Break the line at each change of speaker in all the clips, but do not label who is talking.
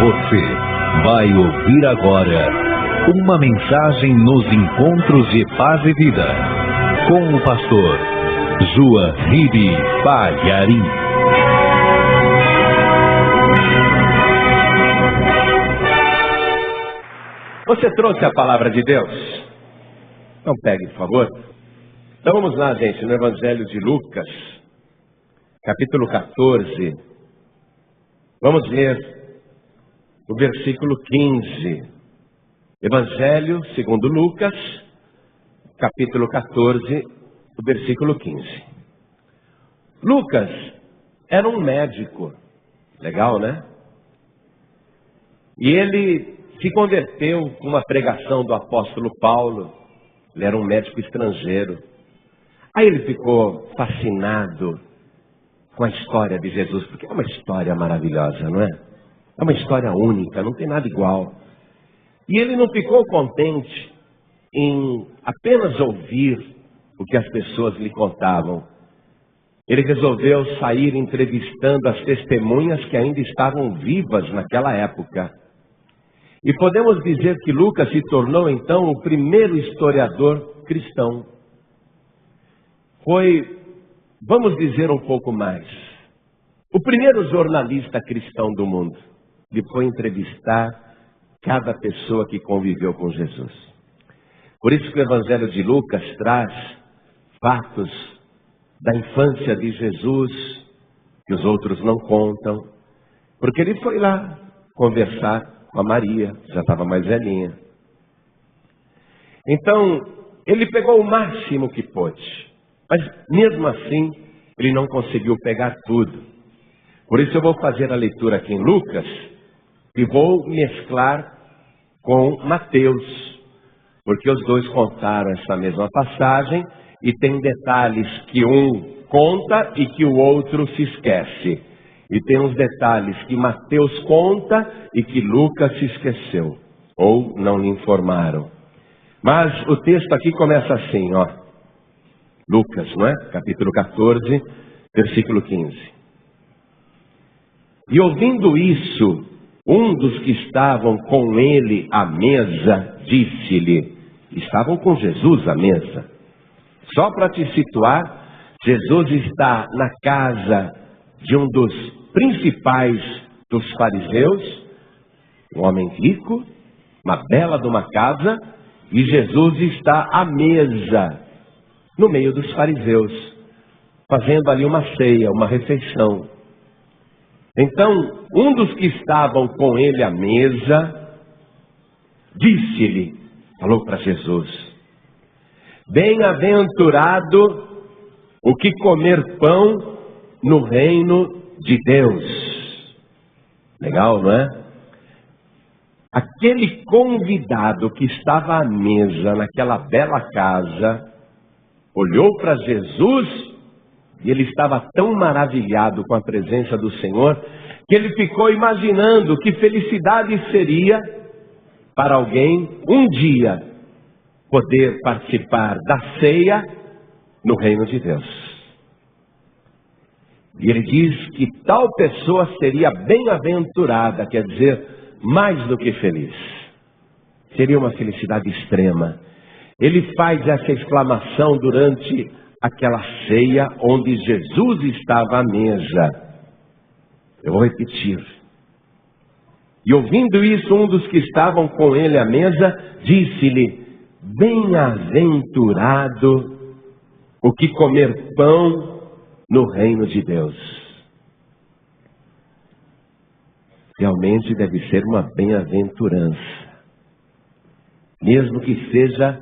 Você vai ouvir agora uma mensagem nos encontros de paz e vida com o pastor Juahiri Palharim.
Você trouxe a palavra de Deus? Então pegue, por favor. Então vamos lá, gente, no Evangelho de Lucas, capítulo 14. Vamos ler o versículo 15. Evangelho segundo Lucas, capítulo 14, o versículo 15. Lucas era um médico. Legal, né? E ele se converteu com uma pregação do apóstolo Paulo. Ele era um médico estrangeiro. Aí ele ficou fascinado com a história de Jesus, porque é uma história maravilhosa, não é? É uma história única, não tem nada igual. E ele não ficou contente em apenas ouvir o que as pessoas lhe contavam. Ele resolveu sair entrevistando as testemunhas que ainda estavam vivas naquela época. E podemos dizer que Lucas se tornou então o primeiro historiador cristão. Foi, vamos dizer um pouco mais, o primeiro jornalista cristão do mundo. Ele foi entrevistar cada pessoa que conviveu com Jesus. Por isso que o Evangelho de Lucas traz fatos da infância de Jesus que os outros não contam. Porque ele foi lá conversar com a Maria, já estava mais velhinha. Então, ele pegou o máximo que pôde. Mas mesmo assim, ele não conseguiu pegar tudo. Por isso eu vou fazer a leitura aqui em Lucas e vou mesclar com Mateus, porque os dois contaram essa mesma passagem e tem detalhes que um conta e que o outro se esquece. E tem uns detalhes que Mateus conta e que Lucas se esqueceu, ou não lhe informaram. Mas o texto aqui começa assim, ó. Lucas, não é? Capítulo 14, versículo 15. E ouvindo isso, um dos que estavam com ele à mesa, disse-lhe, estavam com Jesus à mesa. Só para te situar, Jesus está na casa de um dos principais dos fariseus, um homem rico, uma bela de uma casa, e Jesus está à mesa, no meio dos fariseus, fazendo ali uma ceia, uma refeição. Então, um dos que estavam com ele à mesa, disse-lhe, falou para Jesus, bem-aventurado o que comer pão no reino de Deus. Legal, não é? Aquele convidado que estava à mesa naquela bela casa, olhou para Jesus e ele estava tão maravilhado com a presença do Senhor que ele ficou imaginando que felicidade seria para alguém um dia poder participar da ceia no reino de Deus. E ele diz que tal pessoa seria bem-aventurada, quer dizer, mais do que feliz. Seria uma felicidade extrema. Ele faz essa exclamação durante aquela ceia onde Jesus estava à mesa. Eu vou repetir. E ouvindo isso, um dos que estavam com ele à mesa, disse-lhe, bem-aventurado o que comer pão no reino de Deus. Realmente deve ser uma bem-aventurança. Mesmo que seja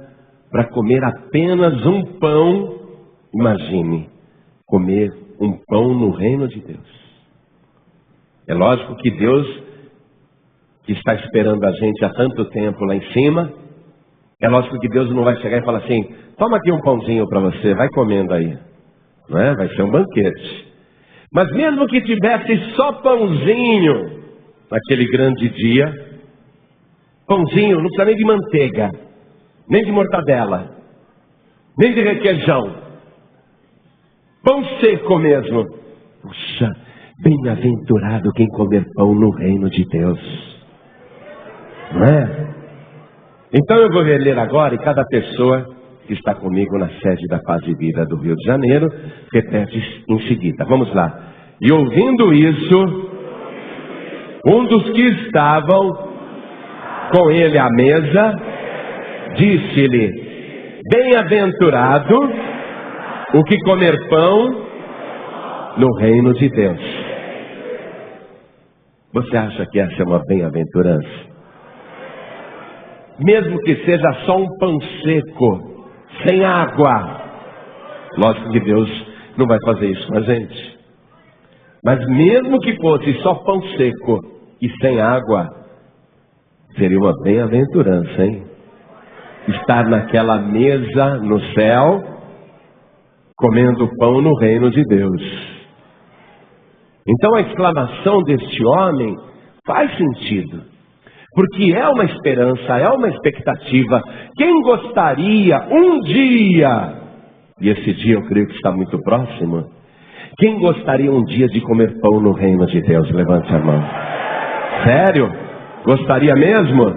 para comer apenas um pão, imagine, comer um pão no reino de Deus. É lógico que Deus, que está esperando a gente há tanto tempo lá em cima, é lógico que Deus não vai chegar e falar assim, toma aqui um pãozinho para você, vai comendo aí. Não é? Vai ser um banquete. Mas mesmo que tivesse só pãozinho naquele grande dia, pãozinho, não precisa nem de manteiga, nem de mortadela, nem de requeijão, pão seco mesmo. Puxa, bem-aventurado quem comer pão no reino de Deus. Não é? Então eu vou ler agora, e cada pessoa que está comigo na sede da Paz e Vida do Rio de Janeiro repete em seguida. Vamos lá. E ouvindo isso, um dos que estavam com ele à mesa disse-lhe: bem-aventurado o que comer pão no reino de Deus. Você acha que essa é uma bem-aventurança? Mesmo que seja só um pão seco, sem água. Lógico que Deus não vai fazer isso com a gente. Mas mesmo que fosse só pão seco e sem água, seria uma bem-aventurança, hein? Estar naquela mesa no céu, comendo pão no reino de Deus. Então a exclamação deste homem faz sentido. Porque é uma esperança, é uma expectativa. Quem gostaria um dia, e esse dia eu creio que está muito próximo, quem gostaria um dia de comer pão no reino de Deus? Levante a mão. Sério? Gostaria mesmo?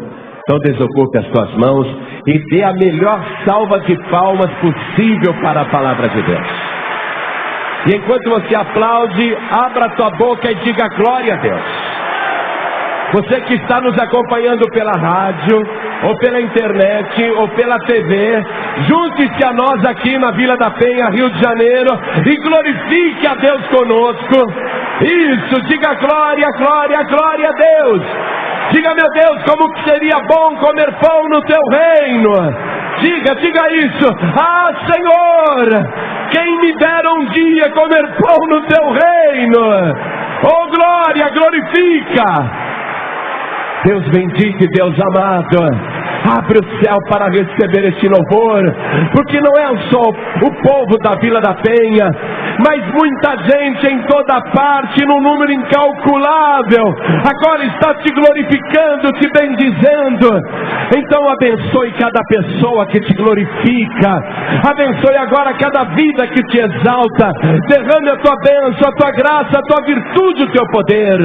Então desocupe as suas mãos e dê a melhor salva de palmas possível para a palavra de Deus. E enquanto você aplaude, abra a tua boca e diga glória a Deus. Você que está nos acompanhando pela rádio, ou pela internet, ou pela TV, junte-se a nós aqui na Vila da Penha, Rio de Janeiro, e glorifique a Deus conosco. Isso, diga glória, glória, glória a Deus. Diga, meu Deus, como que seria bom comer pão no teu reino. Diga isso. Ah, Senhor, quem me dera um dia comer pão no teu reino. Oh, glória, glorifica. Deus bendito e Deus amado, abre o céu para receber este louvor, porque não é só o povo da Vila da Penha, mas muita gente em toda parte, num número incalculável, agora está te glorificando, te bendizendo. Então abençoe cada pessoa que te glorifica, abençoe agora cada vida que te exalta, derrame a tua bênção, a tua graça, a tua virtude, o teu poder.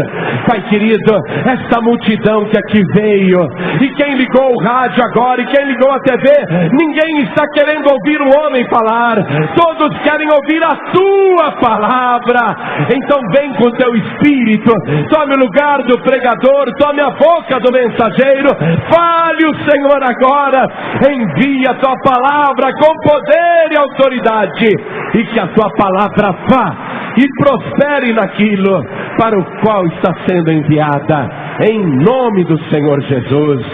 Pai querido, esta multidão que aqui veio, e quem ligou o rádio agora, e quem ligou a TV, ninguém está querendo ouvir o homem falar, todos querem ouvir a tua palavra. Então vem com teu espírito, tome o lugar do pregador, tome a boca do mensageiro, fale o Senhor agora, envia a tua palavra com poder e autoridade, e que a tua palavra vá e prospere naquilo para o qual está sendo enviada, em nome do Senhor Jesus.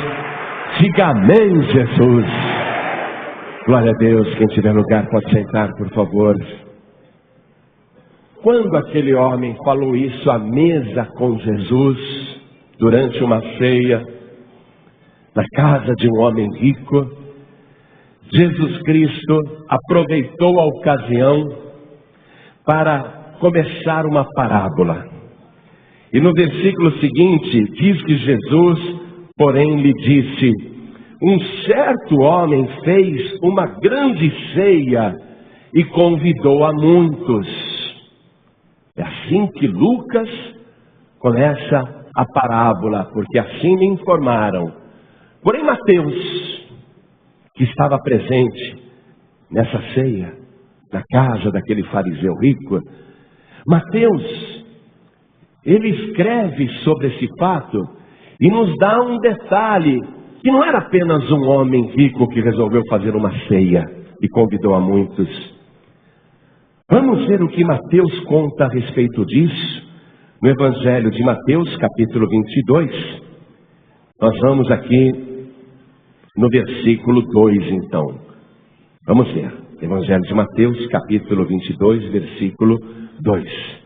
Diga amém, Jesus. Glória a Deus. Quem tiver lugar pode sentar, por favor. Quando aquele homem falou isso à mesa com Jesus, durante uma ceia, na casa de um homem rico, Jesus Cristo aproveitou a ocasião para começar uma parábola. E no versículo seguinte, diz que Jesus, porém, lhe disse: um certo homem fez uma grande ceia e convidou a muitos. É assim que Lucas começa a parábola, porque assim me informaram. Porém, Mateus, que estava presente nessa ceia, na casa daquele fariseu rico, Mateus, ele escreve sobre esse fato e nos dá um detalhe, que não era apenas um homem rico que resolveu fazer uma ceia e convidou a muitos. Vamos ver o que Mateus conta a respeito disso, no Evangelho de Mateus, capítulo 22. Nós vamos aqui no versículo 2, então. Vamos ver. Evangelho de Mateus, capítulo 22, versículo 2.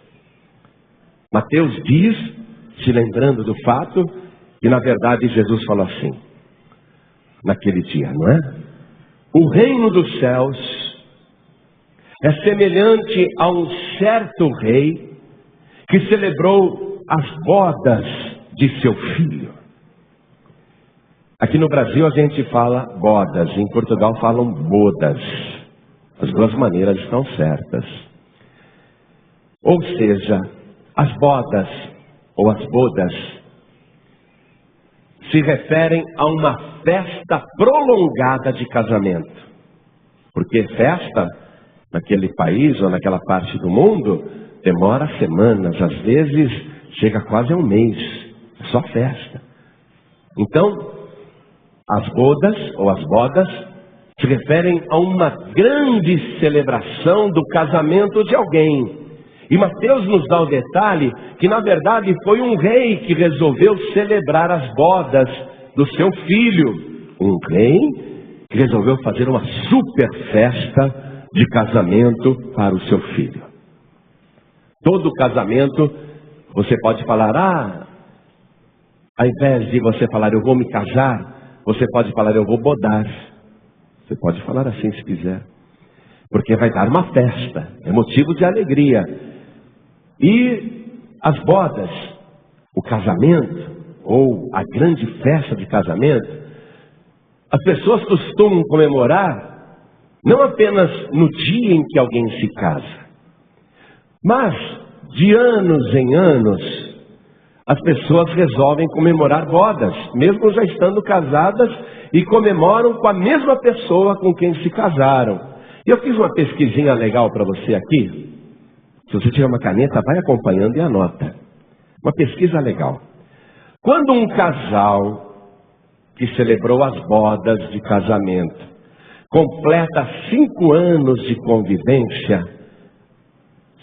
Mateus diz, se lembrando do fato, que na verdade Jesus falou assim, naquele dia, não é? O reino dos céus é semelhante a um certo rei que celebrou as bodas de seu filho. Aqui no Brasil a gente fala bodas, em Portugal falam bodas. As duas maneiras estão certas. Ou seja, as bodas ou as bodas se referem a uma festa prolongada de casamento. Porque festa, naquele país ou naquela parte do mundo, demora semanas, às vezes chega quase a um mês. É só festa. Então, as bodas ou as bodas se referem a uma grande celebração do casamento de alguém. E Mateus nos dá o detalhe que, na verdade, foi um rei que resolveu celebrar as bodas do seu filho. Um rei que resolveu fazer uma super festa de casamento para o seu filho. Todo casamento, você pode falar, ao invés de você falar, eu vou me casar, você pode falar, eu vou bodar. Você pode falar assim se quiser. Porque vai dar uma festa, é motivo de alegria. E as bodas, o casamento, ou a grande festa de casamento, as pessoas costumam comemorar não apenas no dia em que alguém se casa, mas de anos em anos, as pessoas resolvem comemorar bodas, mesmo já estando casadas, e comemoram com a mesma pessoa com quem se casaram. E eu fiz uma pesquisinha legal para você aqui. Se você tiver uma caneta, vai acompanhando e anota. Uma pesquisa legal. Quando um casal que celebrou as bodas de casamento completa 5 anos de convivência,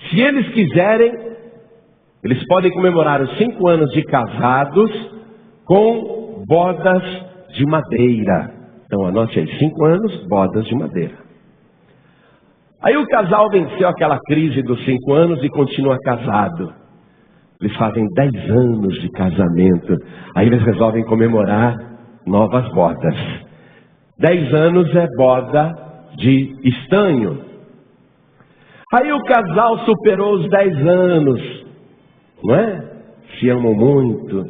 se eles quiserem, eles podem comemorar os 5 anos de casados com bodas de madeira. Então anote aí, 5 anos, bodas de madeira. Aí o casal venceu aquela crise dos 5 anos e continua casado. Eles fazem 10 anos de casamento. Aí eles resolvem comemorar novas bodas. 10 anos é boda de estanho. Aí o casal superou os 10 anos, não é? Se amam muito.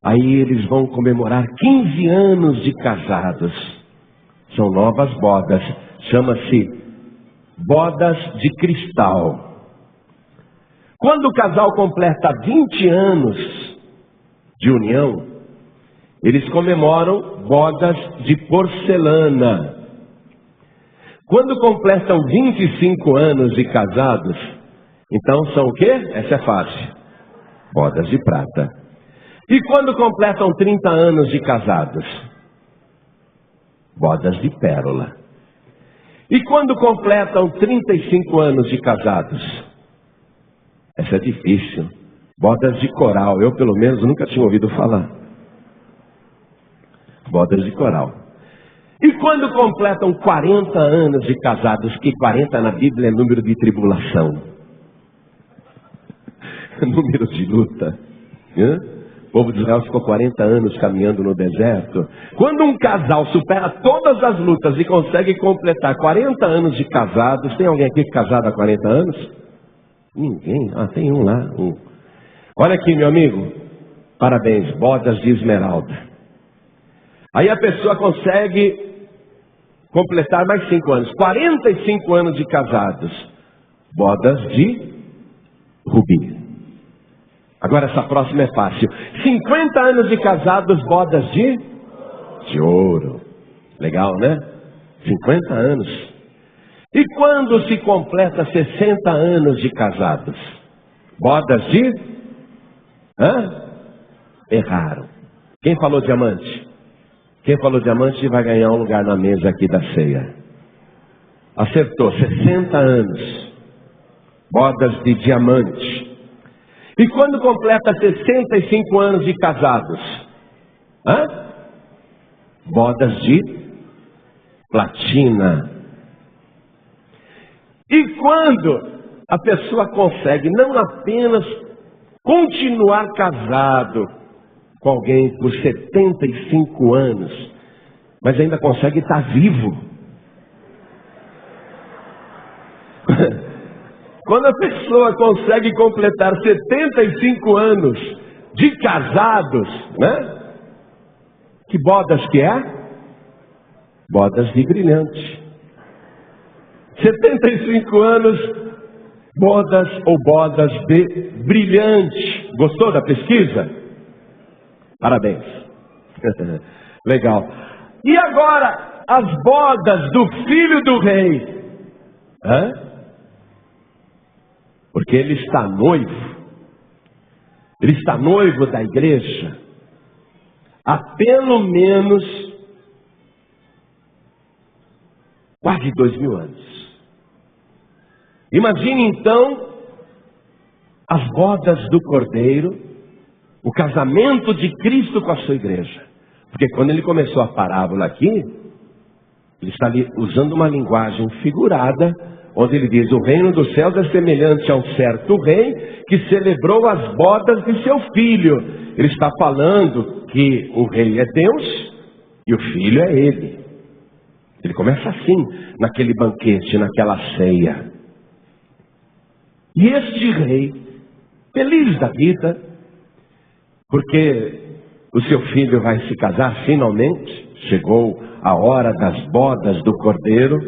Aí eles vão comemorar 15 anos de casados. São novas bodas. Chama-se bodas de cristal. Quando o casal completa 20 anos de união, eles comemoram bodas de porcelana. Quando completam 25 anos de casados, então são o quê? Essa é fácil. Bodas de prata. E quando completam 30 anos de casados? Bodas de pérola. E quando completam 35 anos de casados? Essa é difícil. Bodas de coral. Eu, pelo menos, nunca tinha ouvido falar. Bodas de coral. E quando completam 40 anos de casados? Que 40 na Bíblia é número de tribulação. Número de luta. O povo de Israel ficou 40 anos caminhando no deserto. Quando um casal supera todas as lutas e consegue completar 40 anos de casados, tem alguém aqui casado há 40 anos? Ninguém? Ah, tem um lá. Olha aqui, meu amigo. Parabéns, bodas de esmeralda. Aí a pessoa consegue completar mais 5 anos. 45 anos de casados. Bodas de rubi. Agora essa próxima é fácil. 50 anos de casados, bodas de ouro. Legal, né? 50 anos. E quando se completa 60 anos de casados? Bodas de... Erraram. Quem falou diamante? Quem falou diamante vai ganhar um lugar na mesa aqui da ceia. Acertou, 60 anos. Bodas de diamante. E quando completa 65 anos de casados? Bodas de platina. E quando a pessoa consegue não apenas continuar casado com alguém por 75 anos, mas ainda consegue estar vivo. Quando a pessoa consegue completar 75 anos de casados, né? Que bodas que é? Bodas de brilhante. 75 anos, bodas ou bodas de brilhante. Gostou da pesquisa? Parabéns. Legal. E agora, as bodas do filho do rei. Hã? Porque ele está noivo. Ele está noivo da igreja. Há pelo menos quase 2000 anos. Imagine então as bodas do Cordeiro, o casamento de Cristo com a sua igreja. Porque quando ele começou a parábola aqui, ele está ali usando uma linguagem figurada, onde ele diz: o reino dos céus é semelhante a um certo rei que celebrou as bodas de seu filho. Ele está falando que o rei é Deus e o filho é ele. Ele começa assim, naquele banquete, naquela ceia. E este rei, feliz da vida, porque o seu filho vai se casar finalmente, chegou a hora das bodas do Cordeiro.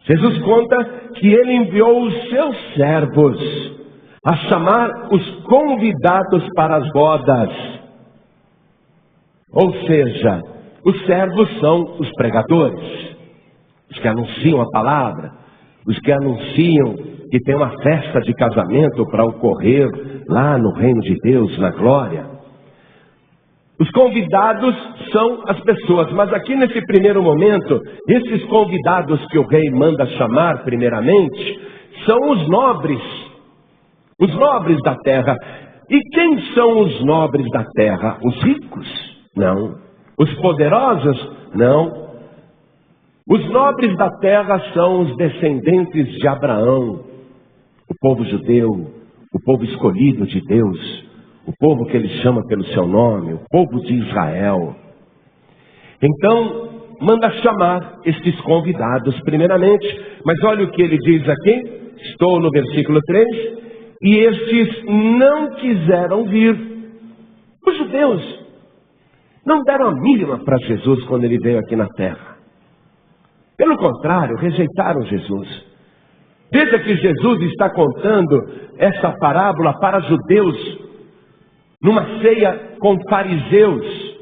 Jesus conta que ele enviou os seus servos a chamar os convidados para as bodas. Ou seja, os servos são os pregadores, os que anunciam a palavra, os que anunciam que tem uma festa de casamento para ocorrer lá no reino de Deus, na glória. Os convidados são as pessoas, mas aqui nesse primeiro momento, esses convidados que o rei manda chamar primeiramente, são os nobres da terra. E quem são os nobres da terra? Os ricos? Não. Os poderosos? Não. Os nobres da terra são os descendentes de Abraão, o povo judeu, o povo escolhido de Deus, o povo que ele chama pelo seu nome, o povo de Israel. Então, manda chamar estes convidados primeiramente, mas olha o que ele diz aqui, estou no versículo 3, e estes não quiseram vir. Os judeus não deram a mínima para Jesus quando ele veio aqui na terra. Pelo contrário, rejeitaram Jesus. Veja que Jesus está contando essa parábola para judeus, numa ceia com fariseus.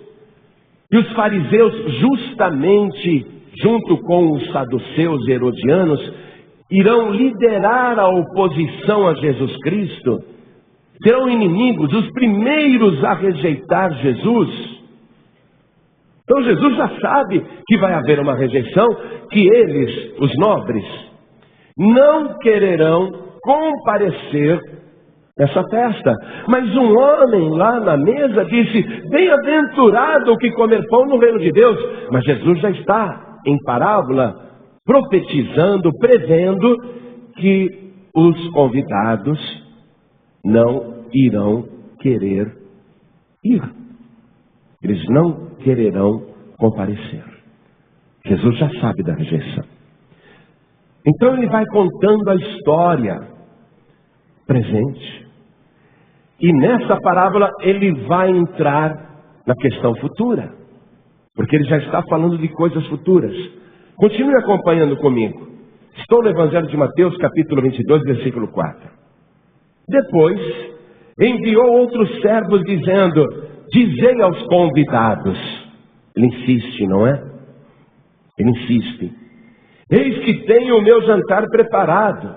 E os fariseus, justamente junto com os saduceus e herodianos, irão liderar a oposição a Jesus Cristo. Serão inimigos, os primeiros a rejeitar Jesus. Então Jesus já sabe que vai haver uma rejeição, que eles, os nobres, não quererão comparecer nessa festa. Mas um homem lá na mesa disse: bem-aventurado o que comer pão no reino de Deus. Mas Jesus já está em parábola profetizando, prevendo que os convidados não irão querer ir. Eles não quererão comparecer. Jesus já sabe da rejeição. Então ele vai contando a história presente. E nessa parábola ele vai entrar na questão futura. Porque ele já está falando de coisas futuras. Continue acompanhando comigo. Estou no Evangelho de Mateus, capítulo 22, versículo 4. Depois enviou outros servos dizendo: dizei aos convidados. Ele insiste, não é? Ele insiste: eis que tenho o meu jantar preparado,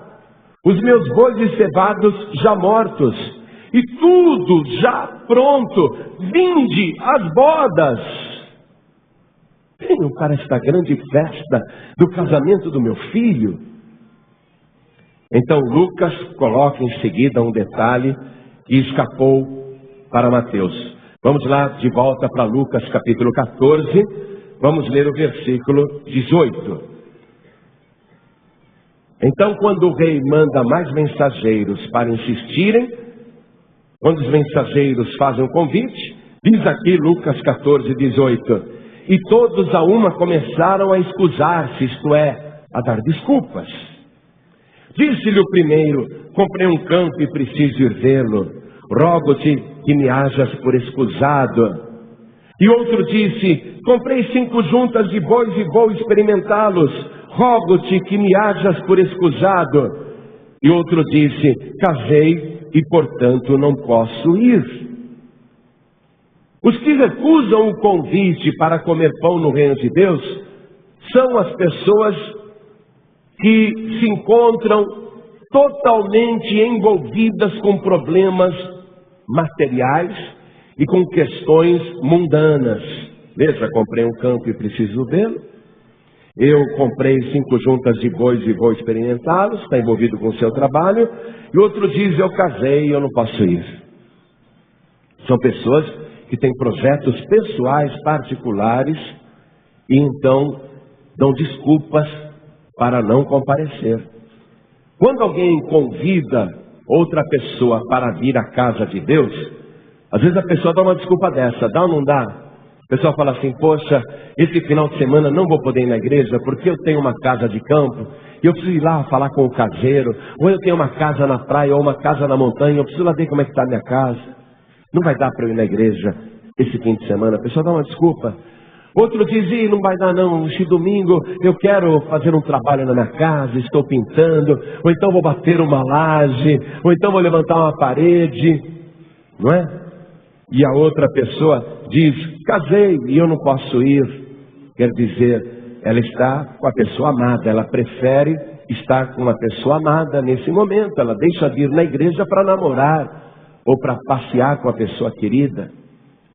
os meus bois encebados já mortos, e tudo já pronto. Vinde às bodas. Venham para esta grande festa do casamento do meu filho. Então Lucas coloca em seguida um detalhe que escapou para Mateus. Vamos lá de volta para Lucas capítulo 14, vamos ler o versículo 18. Então, quando o rei manda mais mensageiros para insistirem, quando os mensageiros fazem o convite, diz aqui Lucas 14, 18, e todos a uma começaram a escusar-se, isto é, a dar desculpas. Disse-lhe o primeiro: comprei um campo e preciso ir vê-lo, rogo-te que me hajas por escusado. E outro disse: comprei 5 juntas de bois e vou experimentá-los, rogo-te que me hajas por escusado. E outro disse: casei e portanto não posso ir. Os que recusam o convite para comer pão no reino de Deus são as pessoas que se encontram totalmente envolvidas com problemas materiais e com questões mundanas. Veja, comprei um campo e preciso vê-lo. Eu comprei 5 juntas de bois e vou experimentá-los. Está envolvido com o seu trabalho. E outro diz, eu casei e eu não posso ir. São pessoas que têm projetos pessoais particulares e então dão desculpas para não comparecer. Quando alguém convida outra pessoa para vir à casa de Deus, às vezes a pessoa dá uma desculpa dessa, dá ou não dá? A pessoa fala assim, poxa, esse final de semana não vou poder ir na igreja porque eu tenho uma casa de campo e eu preciso ir lá falar com o caseiro, ou eu tenho uma casa na praia ou uma casa na montanha, eu preciso lá ver como é que está a minha casa. Não vai dar para eu ir na igreja esse fim de semana. A pessoa dá uma desculpa. Outro diz, não vai dar não, esse domingo eu quero fazer um trabalho na minha casa, estou pintando, ou então vou bater uma laje, ou então vou levantar uma parede, não é? E a outra pessoa diz, casei e eu não posso ir. Quer dizer, ela está com a pessoa amada, ela prefere estar com a pessoa amada nesse momento, ela deixa de ir na igreja para namorar, ou para passear com a pessoa querida,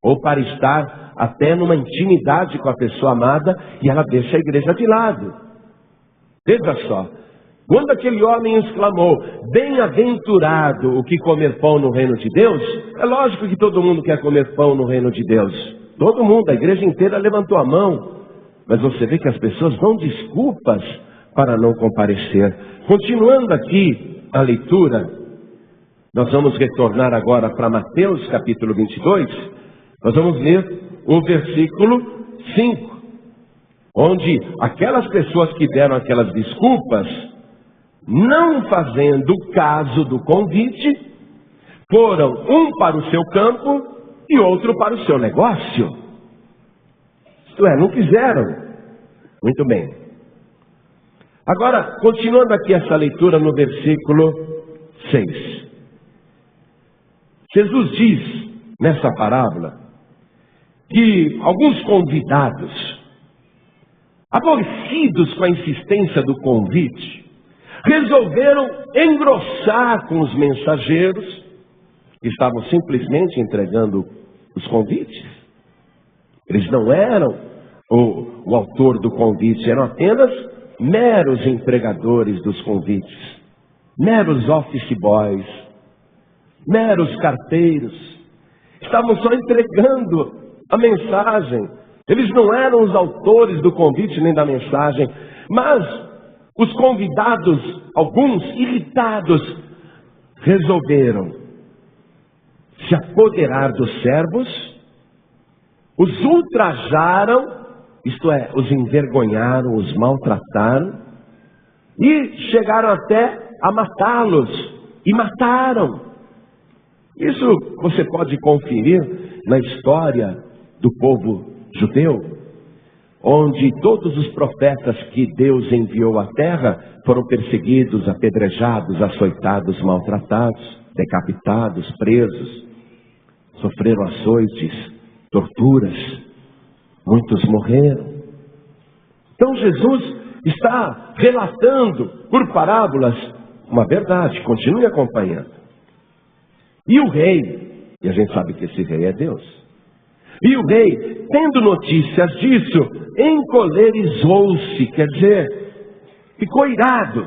ou para estar até numa intimidade com a pessoa amada, e ela deixa a igreja de lado. Veja só, quando aquele homem exclamou, bem-aventurado o que comer pão no reino de Deus, é lógico que todo mundo quer comer pão no reino de Deus. Todo mundo, a igreja inteira levantou a mão. Mas você vê que as pessoas dão desculpas para não comparecer. Continuando aqui a leitura, nós vamos retornar agora para Mateus capítulo 22, nós vamos ler o versículo 5, onde aquelas pessoas que deram aquelas desculpas, não fazendo caso do convite, foram um para o seu campo e outro para o seu negócio. Isto é, não quiseram. Muito bem. Agora, continuando aqui essa leitura no versículo 6. Jesus diz, nessa parábola, que alguns convidados, aborrecidos com a insistência do convite, resolveram engrossar com os mensageiros, que estavam simplesmente entregando os convites. Eles não eram o autor do convite, eram apenas meros entregadores dos convites, meros office boys, meros carteiros. Estavam só entregando a mensagem. Eles não eram os autores do convite nem da mensagem, mas os convidados, alguns irritados, resolveram se apoderar dos servos, os ultrajaram, isto é, os envergonharam, os maltrataram, e chegaram até a matá-los, e mataram. Isso você pode conferir na história do povo judeu, onde todos os profetas que Deus enviou à terra foram perseguidos, apedrejados, açoitados, maltratados, decapitados, presos, sofreram açoites, torturas, muitos morreram. Então Jesus está relatando por parábolas uma verdade, continue acompanhando. E o rei, e a gente sabe que esse rei é Deus, e o rei, tendo notícias disso, encolerizou-se, quer dizer, ficou irado,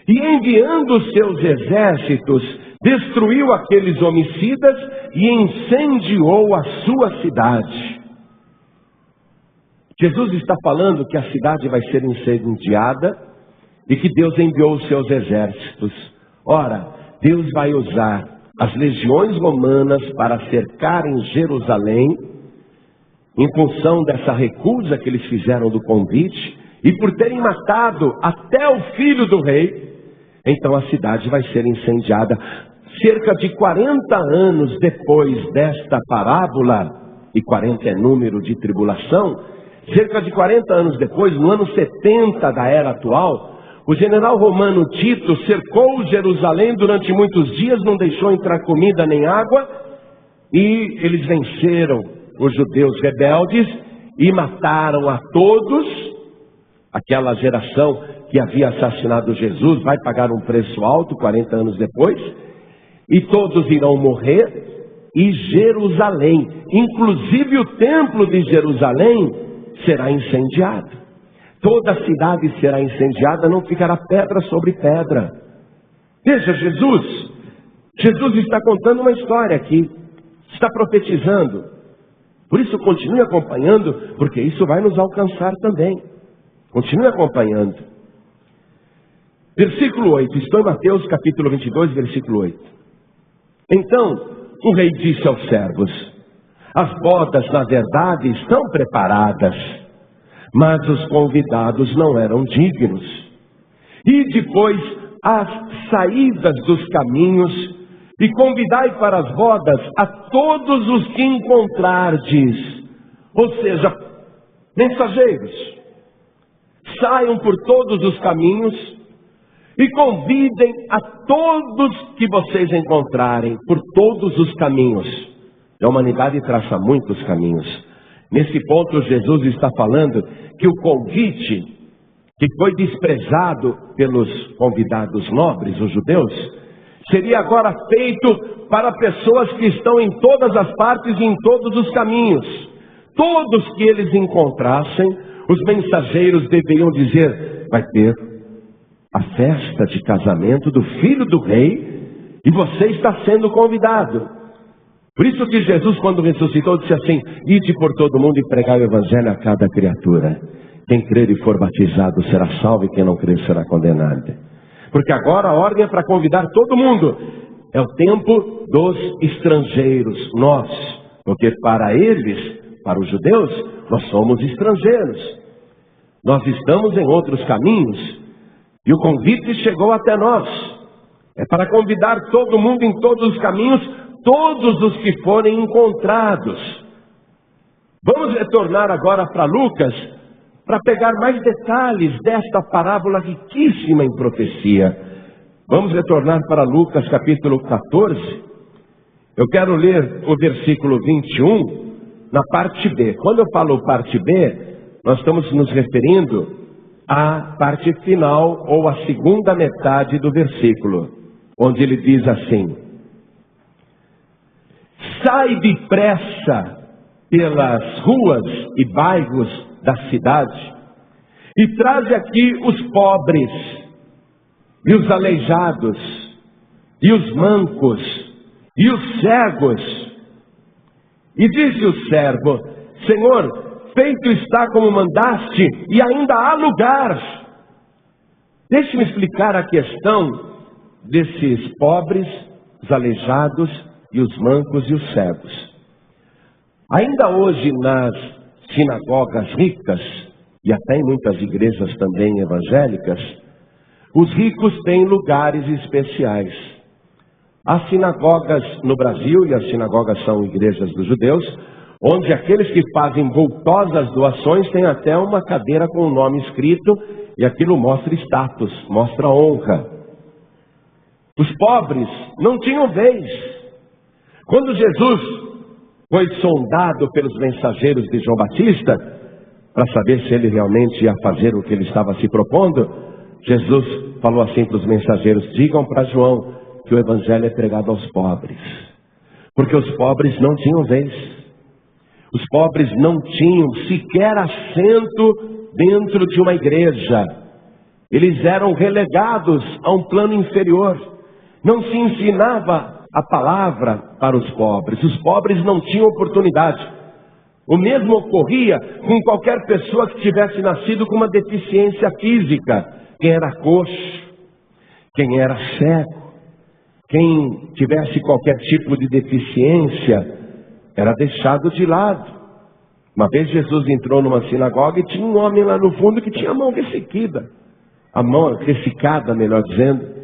e enviando os seus exércitos, destruiu aqueles homicidas e incendiou a sua cidade. Jesus está falando que a cidade vai ser incendiada e que Deus enviou os seus exércitos. Ora, Deus vai usar as legiões romanas para cercarem Jerusalém, em função dessa recusa que eles fizeram do convite, e por terem matado até o filho do rei, então a cidade vai ser incendiada. Cerca de 40 anos depois desta parábola, e 40 é número de tribulação, cerca de 40 anos depois, no ano 70 da era atual, o general romano Tito cercou Jerusalém durante muitos dias, não deixou entrar comida nem água, e eles venceram os judeus rebeldes e mataram a todos. Aquela geração que havia assassinado Jesus vai pagar um preço alto 40 anos depois, e todos irão morrer. E Jerusalém, inclusive o templo de Jerusalém, será incendiado. Toda a cidade será incendiada, não ficará pedra sobre pedra. Veja, Jesus está contando uma história aqui, está profetizando. Por isso continue acompanhando, porque isso vai nos alcançar também. Continue acompanhando. Versículo 8, estou em Mateus capítulo 22, versículo 8. Então o rei disse aos servos: as bodas, na verdade, estão preparadas, mas os convidados não eram dignos. E depois as saídas dos caminhos, e convidai para as bodas a todos os que encontrardes. Ou seja, mensageiros, saiam por todos os caminhos e convidem a todos que vocês encontrarem, por todos os caminhos. A humanidade traça muitos caminhos. Nesse ponto, Jesus está falando que o convite, que foi desprezado pelos convidados nobres, os judeus, seria agora feito para pessoas que estão em todas as partes e em todos os caminhos. Todos que eles encontrassem, os mensageiros deveriam dizer: vai ter a festa de casamento do filho do rei, e você está sendo convidado. Por isso que Jesus, quando ressuscitou, disse assim: ide por todo mundo e pregai o evangelho a cada criatura. Quem crer e for batizado será salvo, e quem não crer será condenado. Porque agora a ordem é para convidar todo mundo. É o tempo dos estrangeiros, nós. Porque para eles, para os judeus, nós somos estrangeiros. Nós estamos em outros caminhos. E o convite chegou até nós. É para convidar todo mundo em todos os caminhos, todos os que forem encontrados. Vamos retornar agora para Lucas, para pegar mais detalhes desta parábola riquíssima em profecia. Vamos retornar para Lucas capítulo 14. Eu quero ler o versículo 21 na parte B. Quando eu falo parte B, nós estamos nos referindo à parte final, ou à segunda metade do versículo, onde ele diz assim: sai depressa pelas ruas e bairros da cidade, e traze aqui os pobres, e os aleijados, e os mancos, e os cegos. E disse o servo: Senhor, feito está como mandaste, e ainda há lugar. Deixe-me explicar a questão desses pobres, os aleijados, e os mancos e os cegos. Ainda hoje nas sinagogas ricas, e até em muitas igrejas também evangélicas, os ricos têm lugares especiais. As sinagogas no Brasil, e as sinagogas são igrejas dos judeus, onde aqueles que fazem vultosas doações têm até uma cadeira com o nome escrito, e aquilo mostra status, mostra honra. Os pobres não tinham vez. Quando Jesus foi sondado pelos mensageiros de João Batista, para saber se ele realmente ia fazer o que ele estava se propondo, Jesus falou assim para os mensageiros: digam para João que o evangelho é pregado aos pobres. Porque os pobres não tinham vez. Os pobres não tinham sequer assento dentro de uma igreja. Eles eram relegados a um plano inferior. Não se ensinava a palavra para os pobres. Os pobres não tinham oportunidade. O mesmo ocorria com qualquer pessoa que tivesse nascido com uma deficiência física. Quem era coxo, quem era cego, quem tivesse qualquer tipo de deficiência, era deixado de lado. Uma vez Jesus entrou numa sinagoga e tinha um homem lá no fundo que tinha a mão ressequida. A mão ressecada, melhor dizendo.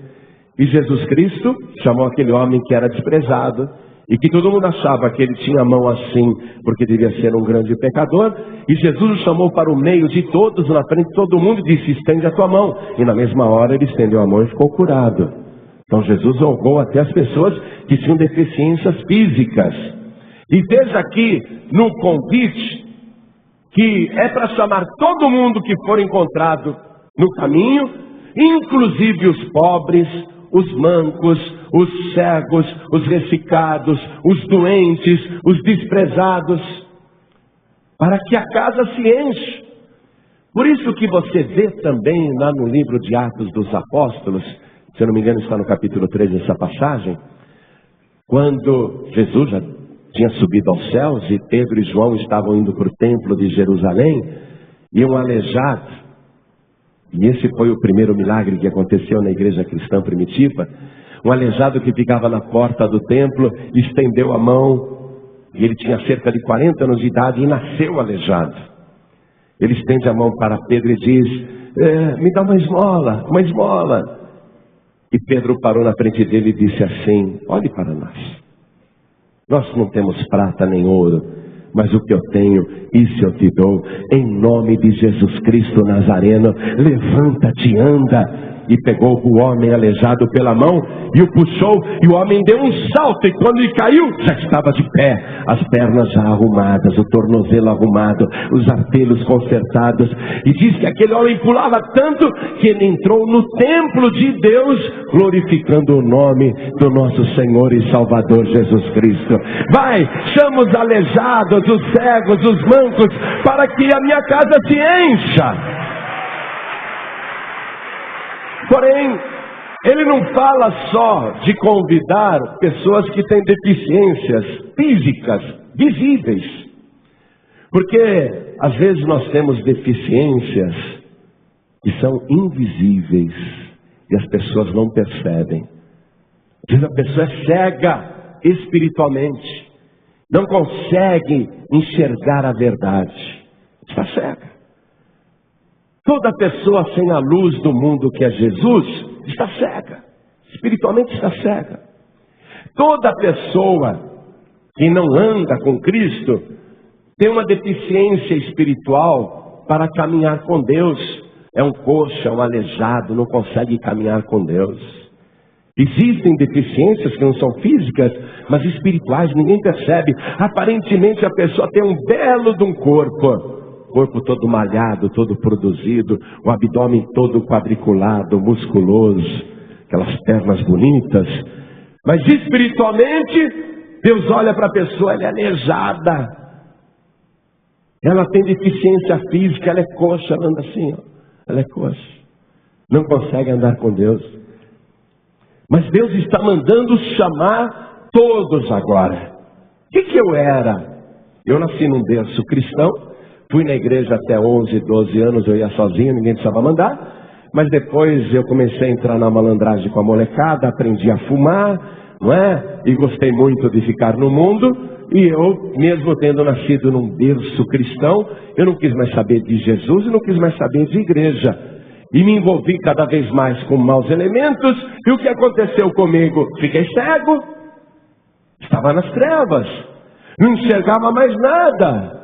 E Jesus Cristo chamou aquele homem que era desprezado e que todo mundo achava que ele tinha a mão assim porque devia ser um grande pecador. E Jesus o chamou para o meio de todos, na frente de todo mundo, e disse: estende a tua mão. E na mesma hora ele estendeu a mão e ficou curado. Então Jesus honrou até as pessoas que tinham deficiências físicas. E veja aqui no convite que é para chamar todo mundo que for encontrado no caminho, inclusive os pobres, os mancos, os cegos, os ressecados, os doentes, os desprezados, para que a casa se enche. Por isso que você vê também lá no livro de Atos dos Apóstolos, se eu não me engano está no capítulo 3 essa passagem, quando Jesus já tinha subido aos céus e Pedro e João estavam indo para o templo de Jerusalém, e um aleijado, e esse foi o primeiro milagre que aconteceu na igreja cristã primitiva, um aleijado que ficava na porta do templo, estendeu a mão, e ele tinha cerca de 40 anos de idade e nasceu aleijado. Ele estende a mão para Pedro e diz, me dá uma esmola, uma esmola. E Pedro parou na frente dele e disse assim, olhe para nós. Nós não temos prata nem ouro, mas o que eu tenho, isso eu te dou. Em nome de Jesus Cristo Nazareno, levanta-te, anda. E pegou o homem aleijado pela mão e o puxou, e o homem deu um salto, e quando ele caiu, já estava de pé, as pernas já arrumadas, o tornozelo arrumado, os artelhos consertados. E diz que aquele homem pulava tanto que ele entrou no templo de Deus, glorificando o nome do nosso Senhor e Salvador Jesus Cristo. Vai, chama os aleijados, os cegos, os mancos, para que a minha casa se encha. Porém, ele não fala só de convidar pessoas que têm deficiências físicas, visíveis. Porque, às vezes, nós temos deficiências que são invisíveis e as pessoas não percebem. Às vezes a pessoa é cega espiritualmente, não consegue enxergar a verdade, está cega. Toda pessoa sem a luz do mundo que é Jesus, está cega. Espiritualmente está cega. Toda pessoa que não anda com Cristo, tem uma deficiência espiritual para caminhar com Deus. É um coxo, é um aleijado, não consegue caminhar com Deus. Existem deficiências que não são físicas, mas espirituais, ninguém percebe. Aparentemente a pessoa tem um belo de um corpo todo malhado, todo produzido, o abdômen todo quadriculado, musculoso, aquelas pernas bonitas. Mas espiritualmente, Deus olha para a pessoa, ela é aleijada. Ela tem deficiência física, ela é coxa, ela anda assim, ó. Ela é coxa. Não consegue andar com Deus. Mas Deus está mandando chamar todos agora. O que eu era? Eu nasci num berço cristão. Fui na igreja até 11, 12 anos, eu ia sozinho, ninguém precisava mandar. Mas depois eu comecei a entrar na malandragem com a molecada, aprendi a fumar, não é? E gostei muito de ficar no mundo. E eu, mesmo tendo nascido num berço cristão, eu não quis mais saber de Jesus e não quis mais saber de igreja. E me envolvi cada vez mais com maus elementos. E o que aconteceu comigo? Fiquei cego. Estava nas trevas. Não enxergava mais nada.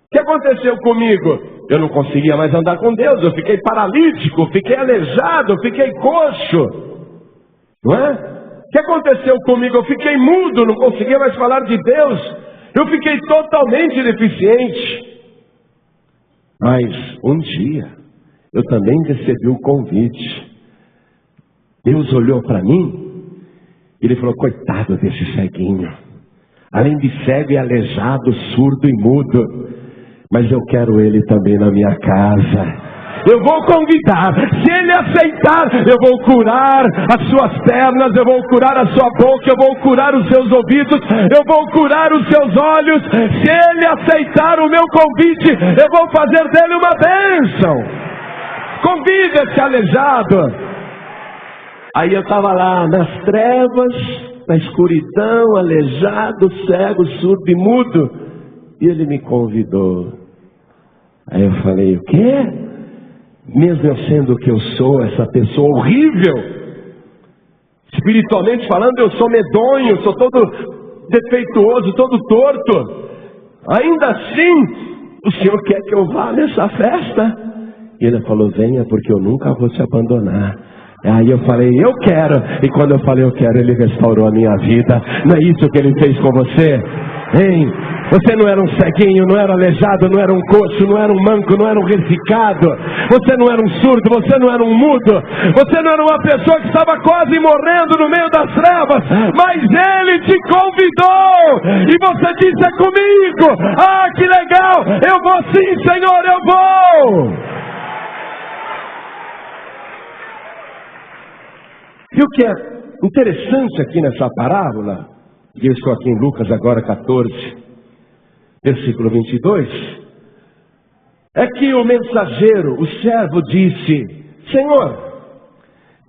O que aconteceu comigo? Eu não conseguia mais andar com Deus, eu fiquei paralítico, fiquei aleijado, fiquei coxo. Não é? O que aconteceu comigo? Eu fiquei mudo, não conseguia mais falar de Deus. Eu fiquei totalmente deficiente. Mas um dia, eu também recebi um convite. Deus olhou para mim, e Ele falou, coitado desse ceguinho. Além de cego e aleijado, surdo e mudo, mas eu quero ele também na minha casa. Eu vou convidar, se ele aceitar, eu vou curar as suas pernas, eu vou curar a sua boca, eu vou curar os seus ouvidos, eu vou curar os seus olhos. Se ele aceitar o meu convite, eu vou fazer dele uma bênção. Convida esse aleijado. Aí eu estava lá nas trevas, na escuridão, aleijado, cego, surdo e mudo, e ele me convidou. Aí eu falei, o quê? Mesmo eu sendo o que eu sou, essa pessoa horrível, espiritualmente falando, eu sou medonho, sou todo defeituoso, todo torto. Ainda assim, o Senhor quer que eu vá nessa festa? E ele falou, venha, porque eu nunca vou te abandonar. Aí eu falei, eu quero. E quando eu falei eu quero, ele restaurou a minha vida. Não é isso que ele fez com você? Hein? Você não era um ceguinho, não era aleijado, não era um coxo, não era um manco, não era um resicado. Você não era um surdo, você não era um mudo. Você não era uma pessoa que estava quase morrendo no meio das trevas. Mas Ele te convidou. E você disse: é comigo. Ah, que legal. Eu vou sim, Senhor, eu vou. E o que é interessante aqui nessa parábola, e eu estou aqui em Lucas agora 14, versículo 22, é que o mensageiro, o servo, disse: Senhor,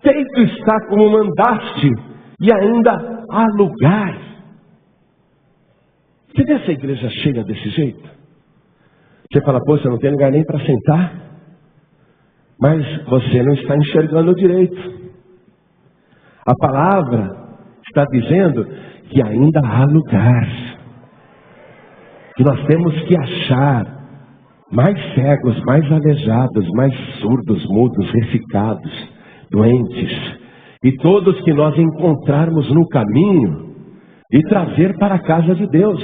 feito está como mandaste, e ainda há lugar. Você vê essa igreja cheia desse jeito? Você fala: poxa, não tem lugar nem para sentar. Mas você não está enxergando direito. A palavra está dizendo que ainda há lugar, que nós temos que achar mais cegos, mais aleijados, mais surdos, mudos, ressecados, doentes, e todos que nós encontrarmos no caminho, e trazer para a casa de Deus,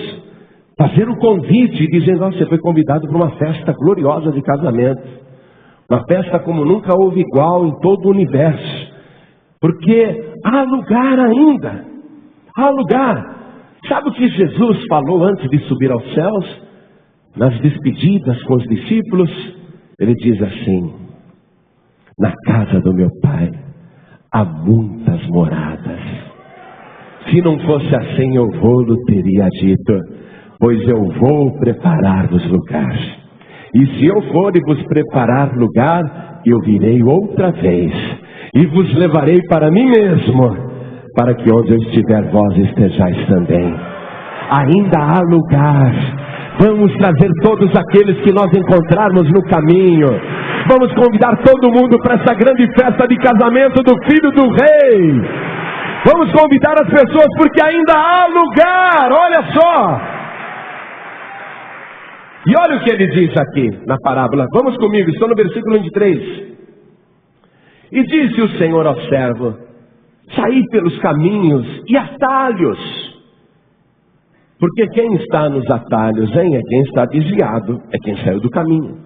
fazer o convite e dizer: você foi convidado para uma festa gloriosa de casamento, uma festa como nunca houve igual em todo o universo, porque há lugar ainda, há lugar. Sabe o que Jesus falou antes de subir aos céus? Nas despedidas com os discípulos, Ele diz assim: na casa do meu Pai há muitas moradas. Se não fosse assim, eu vou-lhe teria dito, pois eu vou preparar-vos lugar. E se eu for e vos preparar lugar, eu virei outra vez e vos levarei para mim mesmo, para que onde eu estiver, vós estejais também. Ainda há lugar. Vamos trazer todos aqueles que nós encontrarmos no caminho. Vamos convidar todo mundo para essa grande festa de casamento do Filho do Rei. Vamos convidar as pessoas, porque ainda há lugar. Olha só. E olha o que ele diz aqui na parábola. Vamos comigo, estou no versículo 23. E disse o Senhor ao servo: saí pelos caminhos e atalhos. Porque quem está nos atalhos, hein? É quem está desviado, é quem saiu do caminho.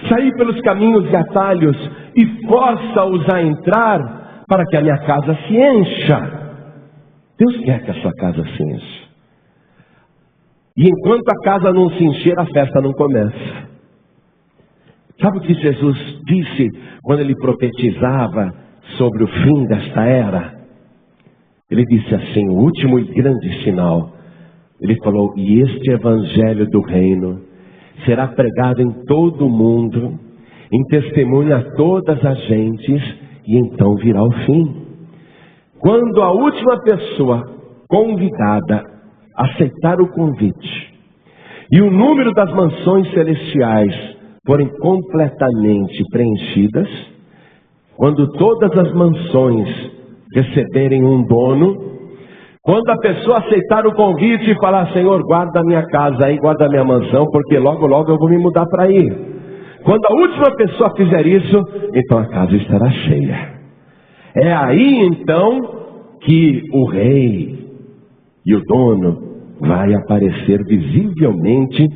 Saí pelos caminhos e atalhos e força-os a entrar, para que a minha casa se encha. Deus quer que a sua casa se encha. E enquanto a casa não se encher, a festa não começa. Sabe o que Jesus disse quando Ele profetizava sobre o fim desta era? Ele disse assim, o último e grande sinal. Ele falou: e este evangelho do reino será pregado em todo o mundo, em testemunho a todas as gentes, e então virá o fim. Quando a última pessoa convidada aceitar o convite, e o número das mansões celestiais forem completamente preenchidas, quando todas as mansões receberem um dono, quando a pessoa aceitar o convite e falar: Senhor, guarda a minha casa aí, guarda a minha mansão, porque logo logo eu vou me mudar para aí. Quando a última pessoa fizer isso, então a casa estará cheia. É aí então que o rei e o dono vai aparecer visivelmente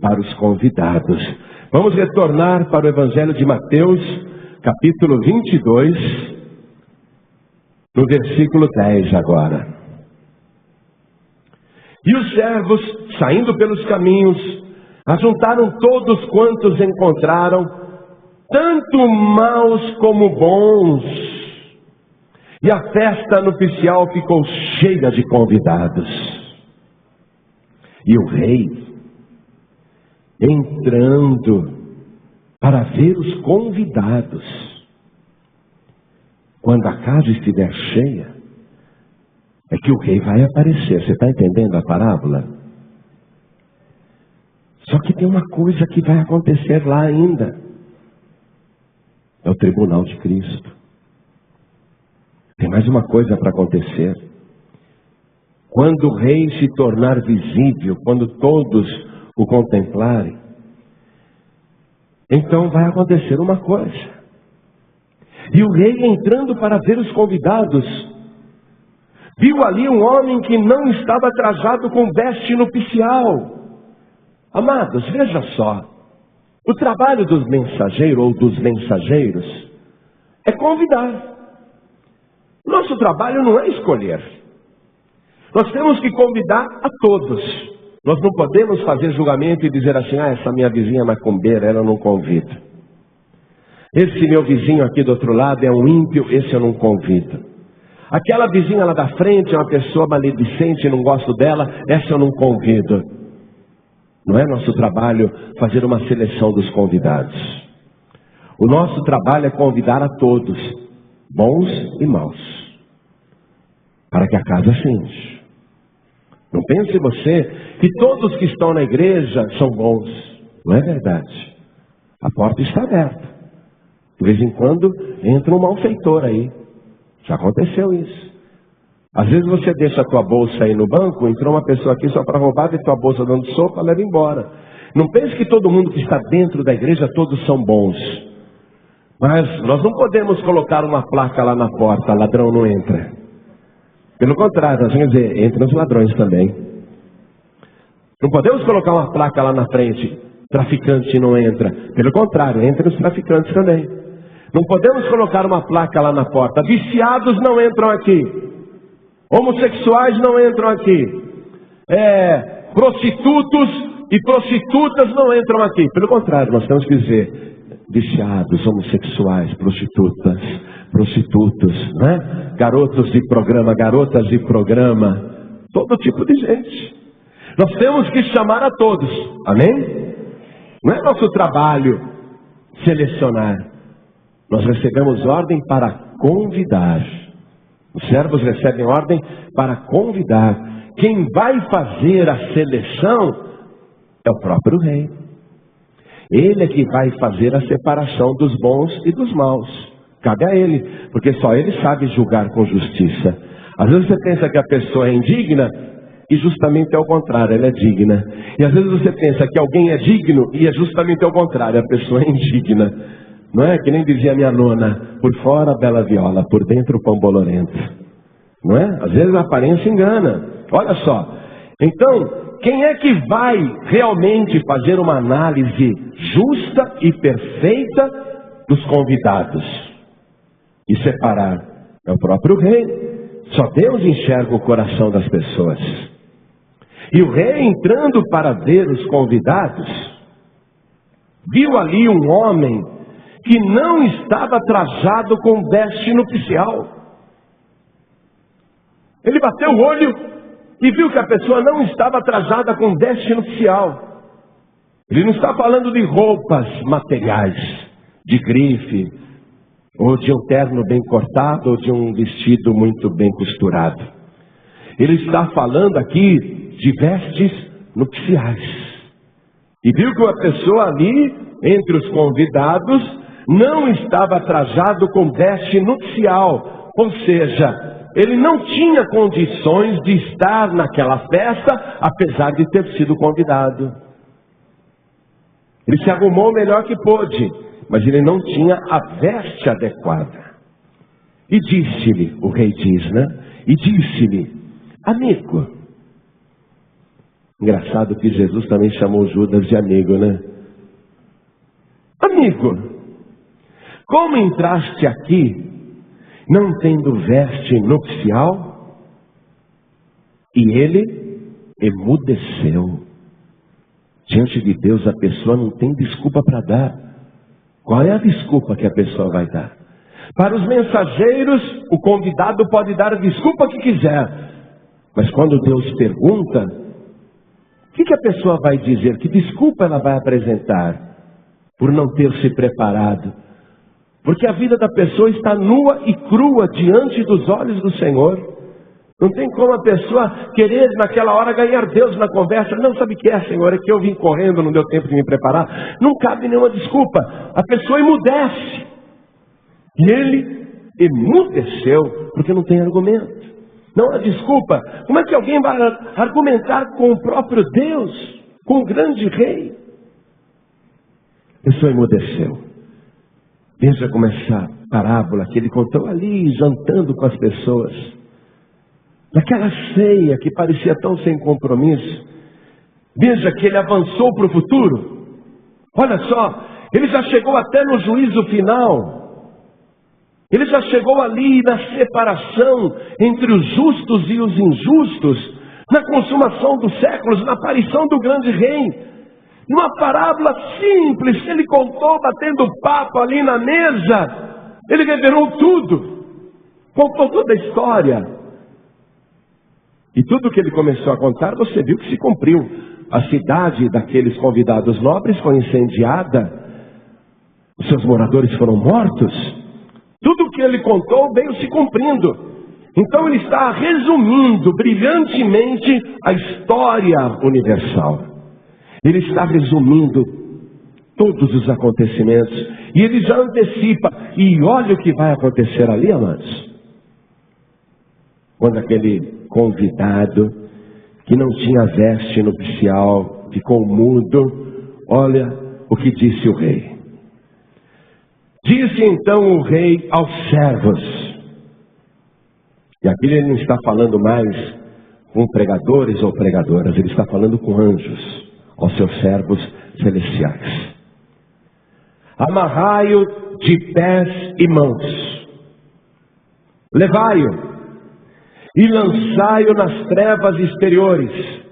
para os convidados. Vamos retornar para o Evangelho de Mateus, capítulo 22, no versículo 10 agora. E os servos, saindo pelos caminhos, ajuntaram todos quantos encontraram, tanto maus como bons. E a festa nupcial ficou cheia de convidados. E o rei, entrando para ver os convidados, quando a casa estiver cheia, é que o rei vai aparecer. Você está entendendo a parábola? Só que tem uma coisa que vai acontecer lá ainda. É o tribunal de Cristo. Tem mais uma coisa para acontecer. Quando o rei se tornar visível, quando todos o contemplarem, então vai acontecer uma coisa. E o rei, entrando para ver os convidados, Viu ali um homem que não estava trajado com veste nupcial. Amados, veja só. O trabalho dos mensageiros ou dos mensageiros é convidar. Nosso trabalho não é escolher. Nós temos que convidar a todos. Nós não podemos fazer julgamento e dizer assim: essa minha vizinha macumbeira, ela eu não convido. Esse meu vizinho aqui do outro lado é um ímpio, esse eu não convido. Aquela vizinha lá da frente é uma pessoa maledicente, não gosto dela, essa eu não convido. Não é nosso trabalho fazer uma seleção dos convidados. O nosso trabalho é convidar a todos, bons e maus, para que a casa ascende. Não pense você que todos que estão na igreja são bons. Não é verdade. A porta está aberta. De vez em quando entra um malfeitor aí. Já aconteceu isso. Às vezes você deixa a tua bolsa aí no banco, entrou uma pessoa aqui só para roubar, vê tua bolsa dando sopa, leva embora. Não pense que todo mundo que está dentro da igreja, todos são bons. Mas nós não podemos colocar uma placa lá na porta: ladrão não entra. Pelo contrário, nós vamos dizer: entram os ladrões também. Não podemos colocar uma placa lá na frente: traficante não entra. Pelo contrário, entram os traficantes também. Não podemos colocar uma placa lá na porta: viciados não entram aqui, homossexuais não entram aqui, prostitutos e prostitutas não entram aqui. Pelo contrário, nós temos que dizer: viciados, homossexuais, prostitutos, né? Garotos de programa, garotas de programa, todo tipo de gente. Nós temos que chamar a todos, amém? Não é nosso trabalho selecionar. Nós recebemos ordem para convidar. Os servos recebem ordem para convidar. Quem vai fazer a seleção é o próprio rei. Ele é que vai fazer a separação dos bons e dos maus. Cabe a ele, porque só ele sabe julgar com justiça. Às vezes você pensa que a pessoa é indigna e justamente é o contrário, ela é digna. E às vezes você pensa que alguém é digno e é justamente ao contrário, a pessoa é indigna. Não é? Que nem dizia minha nona: por fora bela viola, por dentro pão bolorento. Não é? Às vezes a aparência engana. Olha só. Então, quem é que vai realmente fazer uma análise justa e perfeita dos convidados e separar? É o próprio rei. Só Deus enxerga o coração das pessoas. E o rei, entrando para ver os convidados, viu ali um homem que não estava trajado com veste nupcial. Ele bateu o olho e viu que a pessoa não estava trajada com veste nupcial. Ele não está falando de roupas materiais, de grife, ou de um terno bem cortado, ou de um vestido muito bem costurado. Ele está falando aqui de vestes nupciais. E viu que uma pessoa ali, entre os convidados, não estava trajado com veste nupcial. Ou seja, ele não tinha condições de estar naquela festa, apesar de ter sido convidado. Ele se arrumou o melhor que pôde, mas ele não tinha a veste adequada. E disse-lhe, o rei diz, né? E disse-lhe: amigo. Engraçado que Jesus também chamou Judas de amigo, né? Amigo, como entraste aqui, não tendo veste nupcial? E ele emudeceu. Diante de Deus a pessoa não tem desculpa para dar. Qual é a desculpa que a pessoa vai dar? Para os mensageiros, o convidado pode dar a desculpa que quiser. Mas quando Deus pergunta, o que a pessoa vai dizer? Que desculpa ela vai apresentar por não ter se preparado? Porque a vida da pessoa está nua e crua diante dos olhos do Senhor. Não tem como a pessoa querer naquela hora ganhar Deus na conversa. Não, sabe o que é, Senhor? É que eu vim correndo, não deu tempo de me preparar. Não cabe nenhuma desculpa. A pessoa emudece. E ele emudeceu porque não tem argumento. Não há desculpa. Como é que alguém vai argumentar com o próprio Deus? Com o grande rei? A pessoa emudeceu. Veja como essa parábola que ele contou ali, jantando com as pessoas. naquela ceia que parecia tão sem compromisso, veja que ele avançou para o futuro. Olha só, ele já chegou até no juízo final. Ele já chegou ali na separação entre os justos e os injustos, na consumação dos séculos, na aparição do grande rei. Numa parábola simples que ele contou, batendo papo ali na mesa, ele revelou tudo, contou toda a história. E tudo que ele começou a contar, você viu que se cumpriu. A cidade daqueles convidados nobres foi incendiada, os seus moradores foram mortos. Tudo o que ele contou veio se cumprindo. Então ele está resumindo brilhantemente a história universal. Ele está resumindo todos os acontecimentos. E ele já antecipa. E olha o que vai acontecer ali, amados. Quando aquele convidado, que não tinha veste nupcial, ficou mudo, olha o que disse o rei. Disse então o rei aos servos. E aqui ele não está falando mais com pregadores ou pregadoras, ele está falando com anjos, aos seus servos celestiais. Amarrai-o de pés e mãos, levai-o e lançai-o nas trevas exteriores.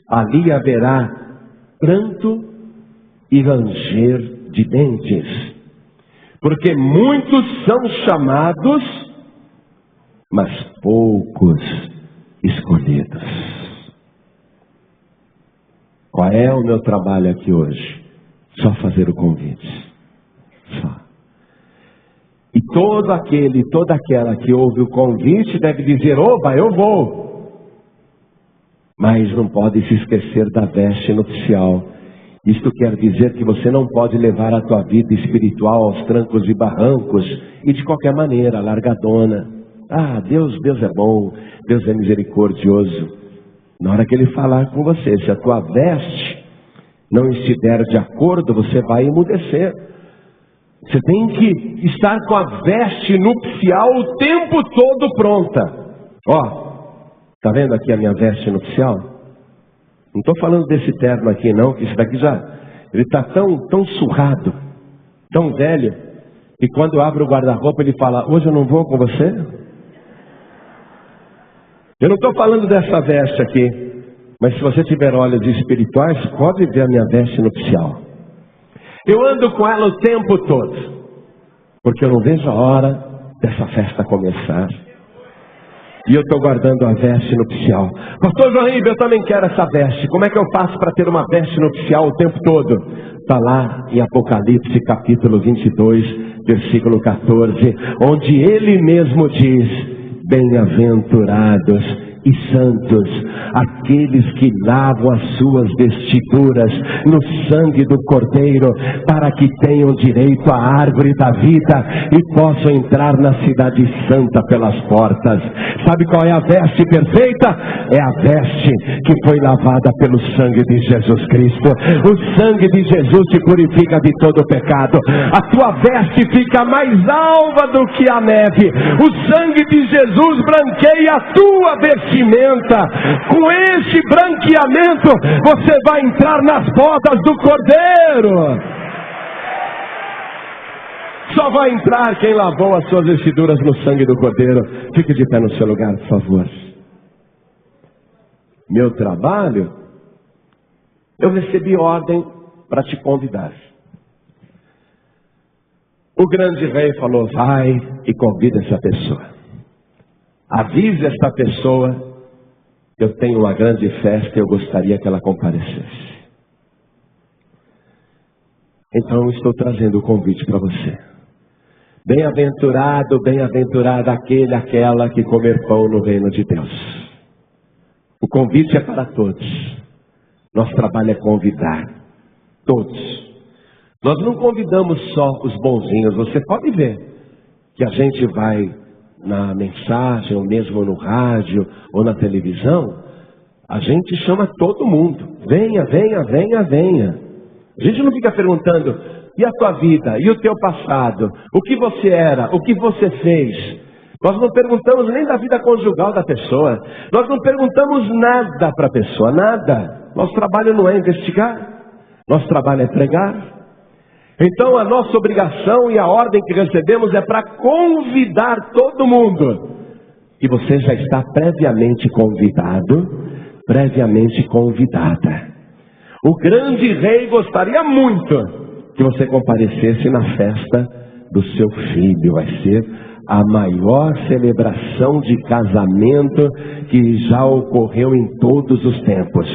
Ali haverá pranto e ranger de dentes, porque muitos são chamados, mas poucos escolhidos. Qual é o meu trabalho aqui hoje? Só fazer o convite. Só. E todo aquele, toda aquela que ouve o convite deve dizer: oba, eu vou. Mas não pode se esquecer da veste nupcial. Isto quer dizer que você não pode levar a tua vida espiritual aos trancos e barrancos e de qualquer maneira, largadona. Ah, Deus é bom, Deus é misericordioso. Na hora que Ele falar com você, se a tua veste não estiver de acordo, você vai emudecer. Você tem que estar com a veste nupcial o tempo todo pronta. Ó, tá vendo aqui a minha veste nupcial? Não estou falando desse terno aqui não, que isso daqui já, ele está tão surrado, tão velho, que quando eu abro o guarda-roupa ele fala: hoje eu não vou com você? Eu não estou falando dessa veste aqui, mas se você tiver olhos espirituais, pode ver a minha veste nupcial. Eu ando com ela o tempo todo, porque eu não vejo a hora dessa festa começar. E eu estou guardando a veste nupcial. Pastor João Ribeiro, eu também quero essa veste. Como é que eu faço para ter uma veste nupcial o tempo todo? Está lá em Apocalipse capítulo 22, versículo 14, onde ele mesmo diz: bem-aventurados e santos aqueles que lavam as suas vestiduras no sangue do Cordeiro, para que tenham direito à árvore da vida e possam entrar na cidade santa pelas portas. Sabe qual é a veste perfeita? É a veste que foi lavada pelo sangue de Jesus Cristo. O sangue de Jesus te purifica de todo pecado. A tua veste fica mais alva do que a neve. O sangue de Jesus branqueia a tua vestimenta. Com esse branqueamento você vai entrar nas bodas do Cordeiro. Só vai entrar quem lavou as suas vestiduras no sangue do Cordeiro. Fique de pé no seu lugar, por favor. Meu trabalho, eu recebi ordem para te convidar. O grande rei falou: vai e convida essa pessoa. Avise esta pessoa: eu tenho uma grande festa e eu gostaria que ela comparecesse. Então estou trazendo o convite para você. Bem-aventurado, bem-aventurada aquele, aquela que comer pão no reino de Deus. O convite é para todos. Nosso trabalho é convidar todos. Nós não convidamos só os bonzinhos. Você pode ver que a gente vai na mensagem, ou mesmo no rádio, ou na televisão, a gente chama todo mundo. Venha, venha, venha, venha. A gente não fica perguntando: e a tua vida? E o teu passado? O que você era? O que você fez? Nós não perguntamos nem da vida conjugal da pessoa. Nós não perguntamos nada para a pessoa, nada. Nosso trabalho não é investigar. Nosso trabalho é pregar. Então a nossa obrigação e a ordem que recebemos é para convidar todo mundo. E você já está previamente convidado, previamente convidada. O grande rei gostaria muito que você comparecesse na festa do seu filho. Vai ser a maior celebração de casamento que já ocorreu em todos os tempos.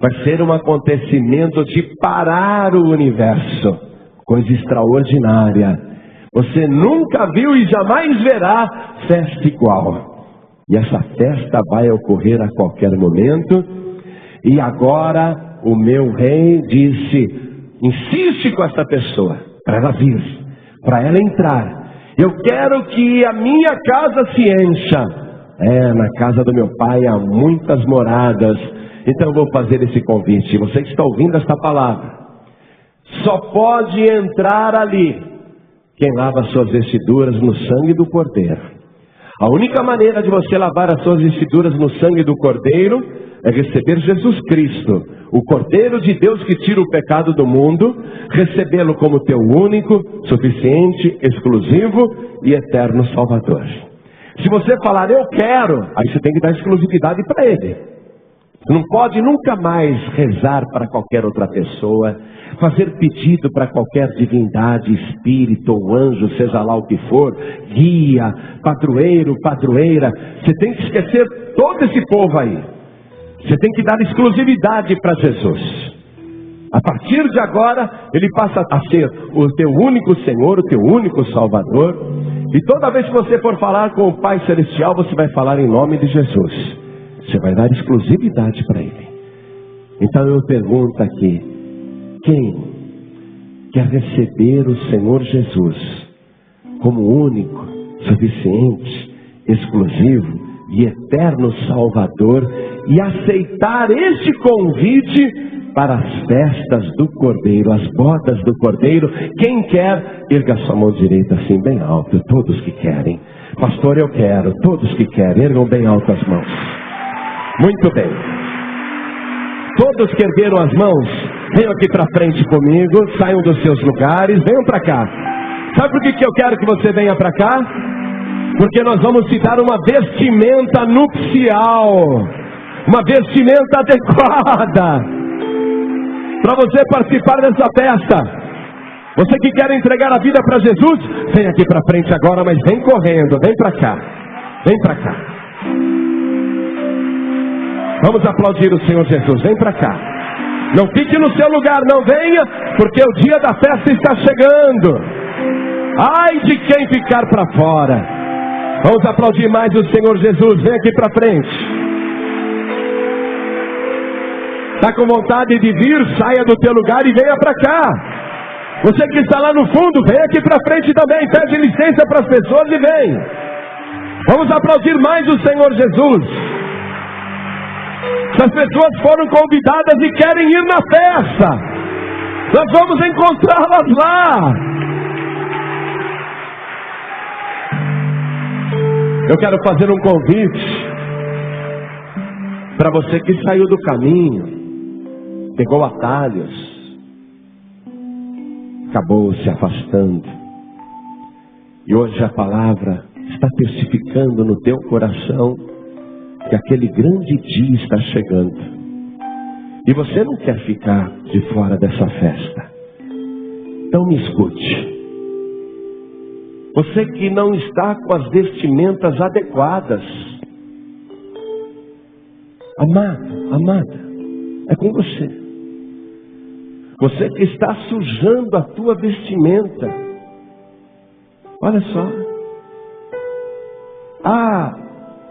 Vai ser um acontecimento de parar o universo. Coisa extraordinária. Você nunca viu e jamais verá festa igual. E essa festa vai ocorrer a qualquer momento. E agora o meu rei disse, insiste com essa pessoa, para ela vir, para ela entrar. Eu quero que a minha casa se encha. Na casa do meu pai há muitas moradas. Então eu vou fazer esse convite. Você que está ouvindo esta palavra, só pode entrar ali quem lava suas vestiduras no sangue do Cordeiro. A única maneira de você lavar as suas vestiduras no sangue do Cordeiro é receber Jesus Cristo, o Cordeiro de Deus que tira o pecado do mundo, recebê-lo como teu único, suficiente, exclusivo e eterno Salvador. Se você falar, eu quero, aí você tem que dar exclusividade para Ele. Não pode nunca mais rezar para qualquer outra pessoa, fazer pedido para qualquer divindade, espírito ou anjo, seja lá o que for, guia, padroeiro, padroeira. Você tem que esquecer todo esse povo aí. Você tem que dar exclusividade para Jesus. A partir de agora, Ele passa a ser o teu único Senhor, o teu único Salvador. E toda vez que você for falar com o Pai Celestial, você vai falar em nome de Jesus. Você vai dar exclusividade para Ele. Então eu pergunto aqui, quem quer receber o Senhor Jesus como único, suficiente, exclusivo e eterno Salvador e aceitar este convite para as festas do Cordeiro, as bodas do Cordeiro? Quem quer, erga sua mão direita assim bem alto. Todos que querem. Pastor, eu quero. Todos que querem, ergam bem alto as mãos. Muito bem. Todos que ergueram as mãos, venham aqui para frente comigo, saiam dos seus lugares, venham para cá. Sabe por que eu quero que você venha para cá? Porque nós vamos te dar uma vestimenta nupcial, uma vestimenta adequada para você participar dessa festa. Você que quer entregar a vida para Jesus, vem aqui para frente agora, mas vem correndo, vem para cá, vem para cá. Vamos aplaudir o Senhor Jesus, vem para cá. Não fique no seu lugar, não venha, porque o dia da festa está chegando. Ai de quem ficar para fora. Vamos aplaudir mais o Senhor Jesus, vem aqui para frente. Está com vontade de vir, saia do teu lugar e venha para cá. Você que está lá no fundo, vem aqui para frente também, pede licença para as pessoas e vem. Vamos aplaudir mais o Senhor Jesus. Se as pessoas foram convidadas e querem ir na festa, nós vamos encontrá-las lá. Eu quero fazer um convite para você que saiu do caminho, pegou atalhos, acabou se afastando, e hoje a palavra está testificando no teu coração que aquele grande dia está chegando. E você não quer ficar de fora dessa festa. Então me escute. Você que não está com as vestimentas adequadas. Amado, amada, é com você. Você que está sujando a tua vestimenta. Olha só.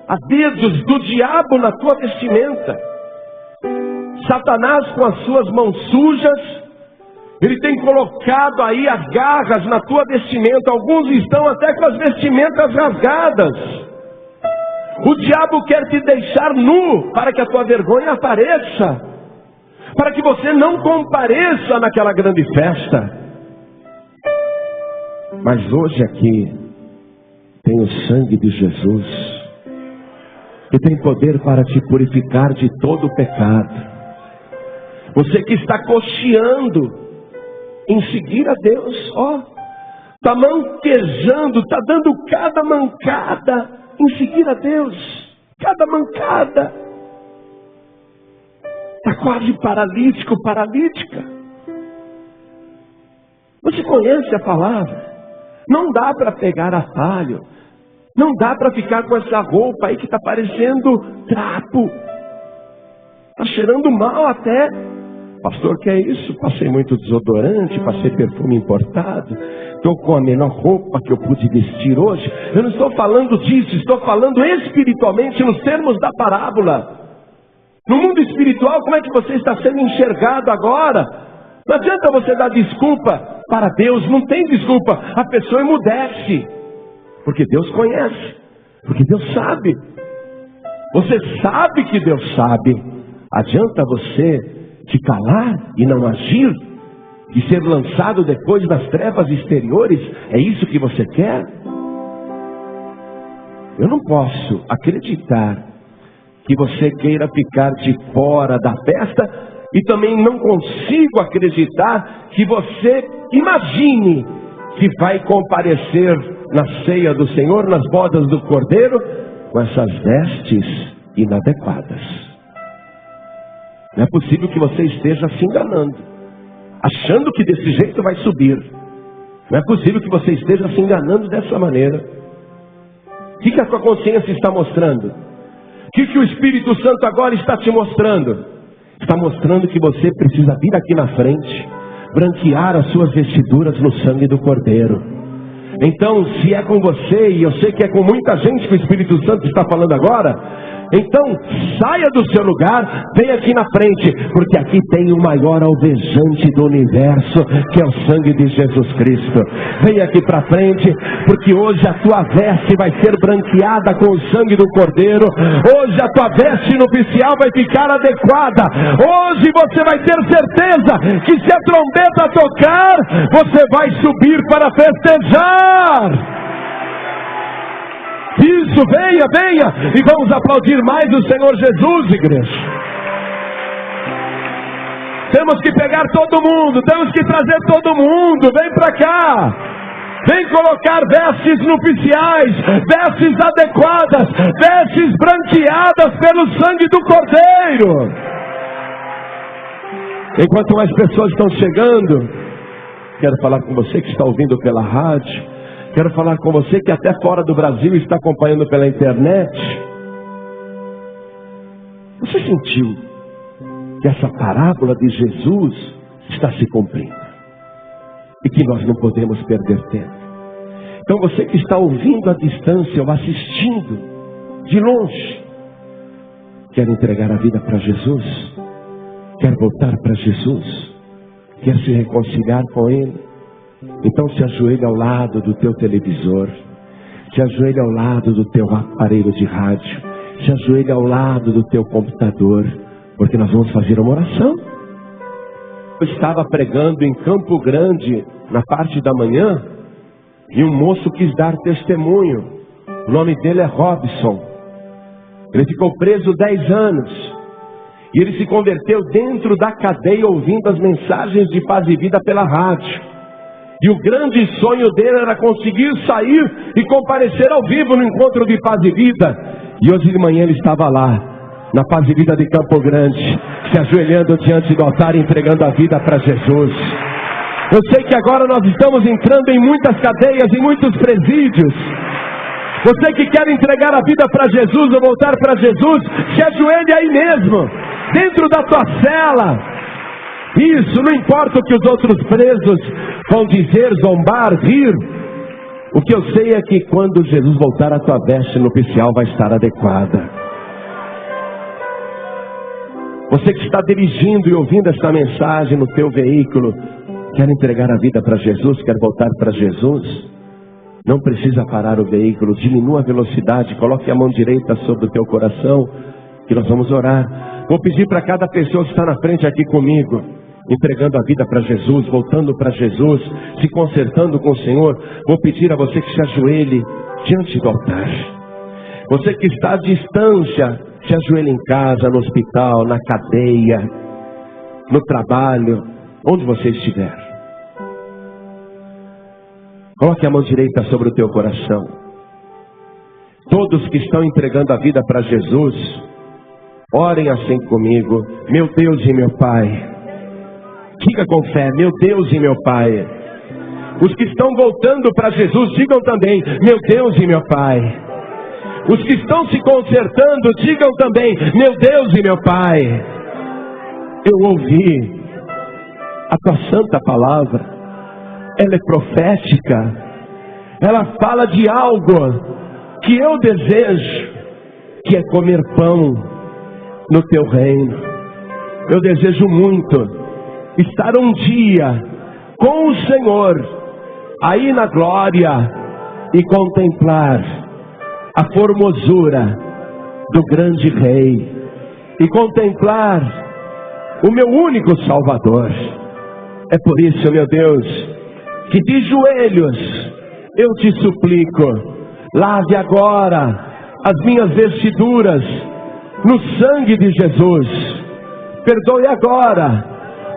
Há dedos do diabo na tua vestimenta. Satanás, com as suas mãos sujas, ele tem colocado aí as garras na tua vestimenta. Alguns estão até com as vestimentas rasgadas. O diabo quer te deixar nu para que a tua vergonha apareça, para que você não compareça naquela grande festa. Mas hoje aqui tem o sangue de Jesus, que tem poder para te purificar de todo o pecado. Você que está cocheando em seguir a Deus, está manquejando, está dando cada mancada em seguir a Deus, cada mancada, está quase paralítico, paralítica. Você conhece a palavra, não dá para pegar atalho, não dá para ficar com essa roupa aí que está parecendo trapo, está cheirando mal até. Pastor, que é isso? Passei muito desodorante, passei perfume importado, estou com a menor roupa que eu pude vestir hoje. Eu não estou falando disso, estou falando espiritualmente nos termos da parábola. No mundo espiritual, como é que você está sendo enxergado agora? Não adianta você dar desculpa para Deus, não tem desculpa. A pessoa emudece, porque Deus conhece, porque Deus sabe. Você sabe que Deus sabe. Adianta você te calar e não agir, e ser lançado depois das trevas exteriores? É isso que você quer? Eu não posso acreditar que você queira ficar de fora da festa, e também não consigo acreditar que você imagine que vai comparecer na ceia do Senhor, nas bodas do Cordeiro, com essas vestes inadequadas. Não é possível que você esteja se enganando, achando que desse jeito vai subir. Não é possível que você esteja se enganando dessa maneira. O que a tua consciência está mostrando? O que o Espírito Santo agora está te mostrando? Está mostrando que você precisa vir aqui na frente, branquear as suas vestiduras no sangue do Cordeiro. Então, se é com você, e eu sei que é com muita gente que o Espírito Santo está falando agora, então saia do seu lugar, vem aqui na frente, porque aqui tem o maior alvejante do universo, que é o sangue de Jesus Cristo. Vem aqui para frente, porque hoje a tua veste vai ser branqueada com o sangue do Cordeiro. Hoje a tua veste nupcial vai ficar adequada. Hoje você vai ter certeza que se a trombeta tocar, você vai subir para festejar. Isso, venha, venha, e vamos aplaudir mais o Senhor Jesus, igreja. Temos que pegar todo mundo, temos que trazer todo mundo, vem para cá. Vem colocar vestes nupciais, vestes adequadas, vestes branqueadas pelo sangue do Cordeiro. Enquanto mais pessoas estão chegando, quero falar com você que está ouvindo pela rádio, quero falar com você que até fora do Brasil está acompanhando pela internet. Você sentiu que essa parábola de Jesus está se cumprindo e que nós não podemos perder tempo? Então você que está ouvindo à distância ou assistindo de longe, quer entregar a vida para Jesus? Quer voltar para Jesus? Quer se reconciliar com Ele? Então se ajoelha ao lado do teu televisor, se ajoelha ao lado do teu aparelho de rádio, se ajoelha ao lado do teu computador, porque nós vamos fazer uma oração. Eu estava pregando em Campo Grande na parte da manhã, e um moço quis dar testemunho. O nome dele é Robson. Ele ficou preso 10 anos, e ele se converteu dentro da cadeia ouvindo as mensagens de paz e vida pela rádio. E o grande sonho dele era conseguir sair e comparecer ao vivo no encontro de paz e vida. E hoje de manhã ele estava lá, na paz e vida de Campo Grande, se ajoelhando diante do altar, entregando a vida para Jesus. Eu sei que agora nós estamos entrando em muitas cadeias, em muitos presídios. Você que quer entregar a vida para Jesus ou voltar para Jesus, se ajoelhe aí mesmo, dentro da tua cela. Isso, não importa o que os outros presos vão dizer, zombar, rir. O que eu sei é que quando Jesus voltar, a tua veste nupcial vai estar adequada. Você que está dirigindo e ouvindo esta mensagem no teu veículo, quer entregar a vida para Jesus, quer voltar para Jesus? Não precisa parar o veículo, diminua a velocidade, coloque a mão direita sobre o teu coração, que nós vamos orar. Vou pedir para cada pessoa que está na frente aqui comigo, entregando a vida para Jesus, voltando para Jesus, se consertando com o Senhor, vou pedir a você que se ajoelhe diante do altar. Você que está à distância, se ajoelhe em casa, no hospital, na cadeia, no trabalho, onde você estiver. Coloque a mão direita sobre o teu coração. Todos que estão entregando a vida para Jesus, orem assim comigo: meu Deus e meu Pai. Diga com fé: meu Deus e meu Pai. Os que estão voltando para Jesus, digam também: meu Deus e meu Pai. Os que estão se consertando, digam também: meu Deus e meu Pai. Eu ouvi a tua santa palavra, ela é profética, ela fala de algo que eu desejo, que é comer pão no teu reino. Eu desejo muito estar um dia com o Senhor, aí na glória, e contemplar a formosura do grande Rei, e contemplar o meu único Salvador. É por isso, meu Deus, que de joelhos eu te suplico: lave agora as minhas vestiduras no sangue de Jesus. Perdoe agora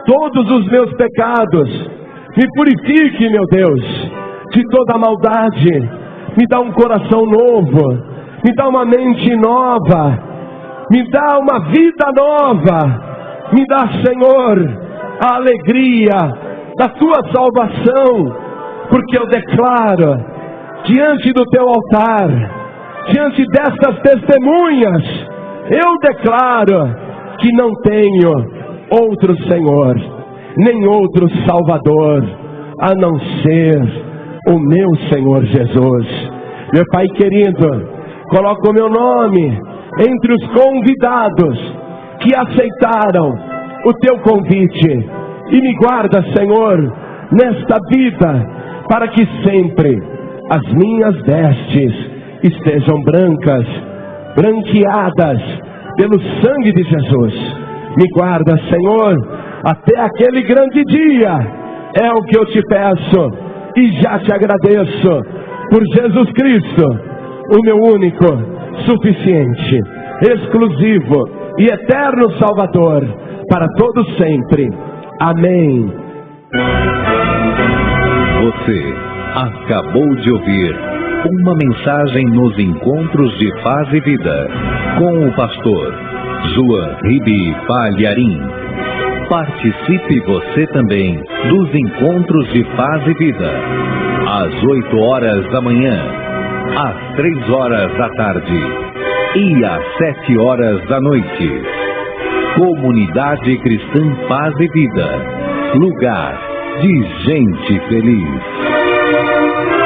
todos os meus pecados. Me purifique, meu Deus, de toda maldade. Me dá um coração novo. Me dá uma mente nova. Me dá uma vida nova. Me dá, Senhor, a alegria da tua salvação. Porque eu declaro diante do teu altar, diante destas testemunhas, eu declaro que não tenho outro Senhor, nem outro Salvador, a não ser o meu Senhor Jesus. Meu Pai querido, coloca o meu nome entre os convidados que aceitaram o teu convite, e me guarda, Senhor, nesta vida, para que sempre as minhas vestes estejam brancas, branqueadas pelo sangue de Jesus. Me guarda, Senhor, até aquele grande dia. É o que eu te peço e já te agradeço por Jesus Cristo, o meu único, suficiente, exclusivo e eterno Salvador, para todos sempre. Amém.
Você acabou de ouvir uma mensagem nos Encontros de Paz e Vida, com o pastor João Ribe Palharim. Participe você também dos Encontros de Paz e Vida, às 8 horas da manhã, às 3 horas da tarde e às 7 horas da noite. Comunidade Cristã Paz e Vida, lugar de gente feliz.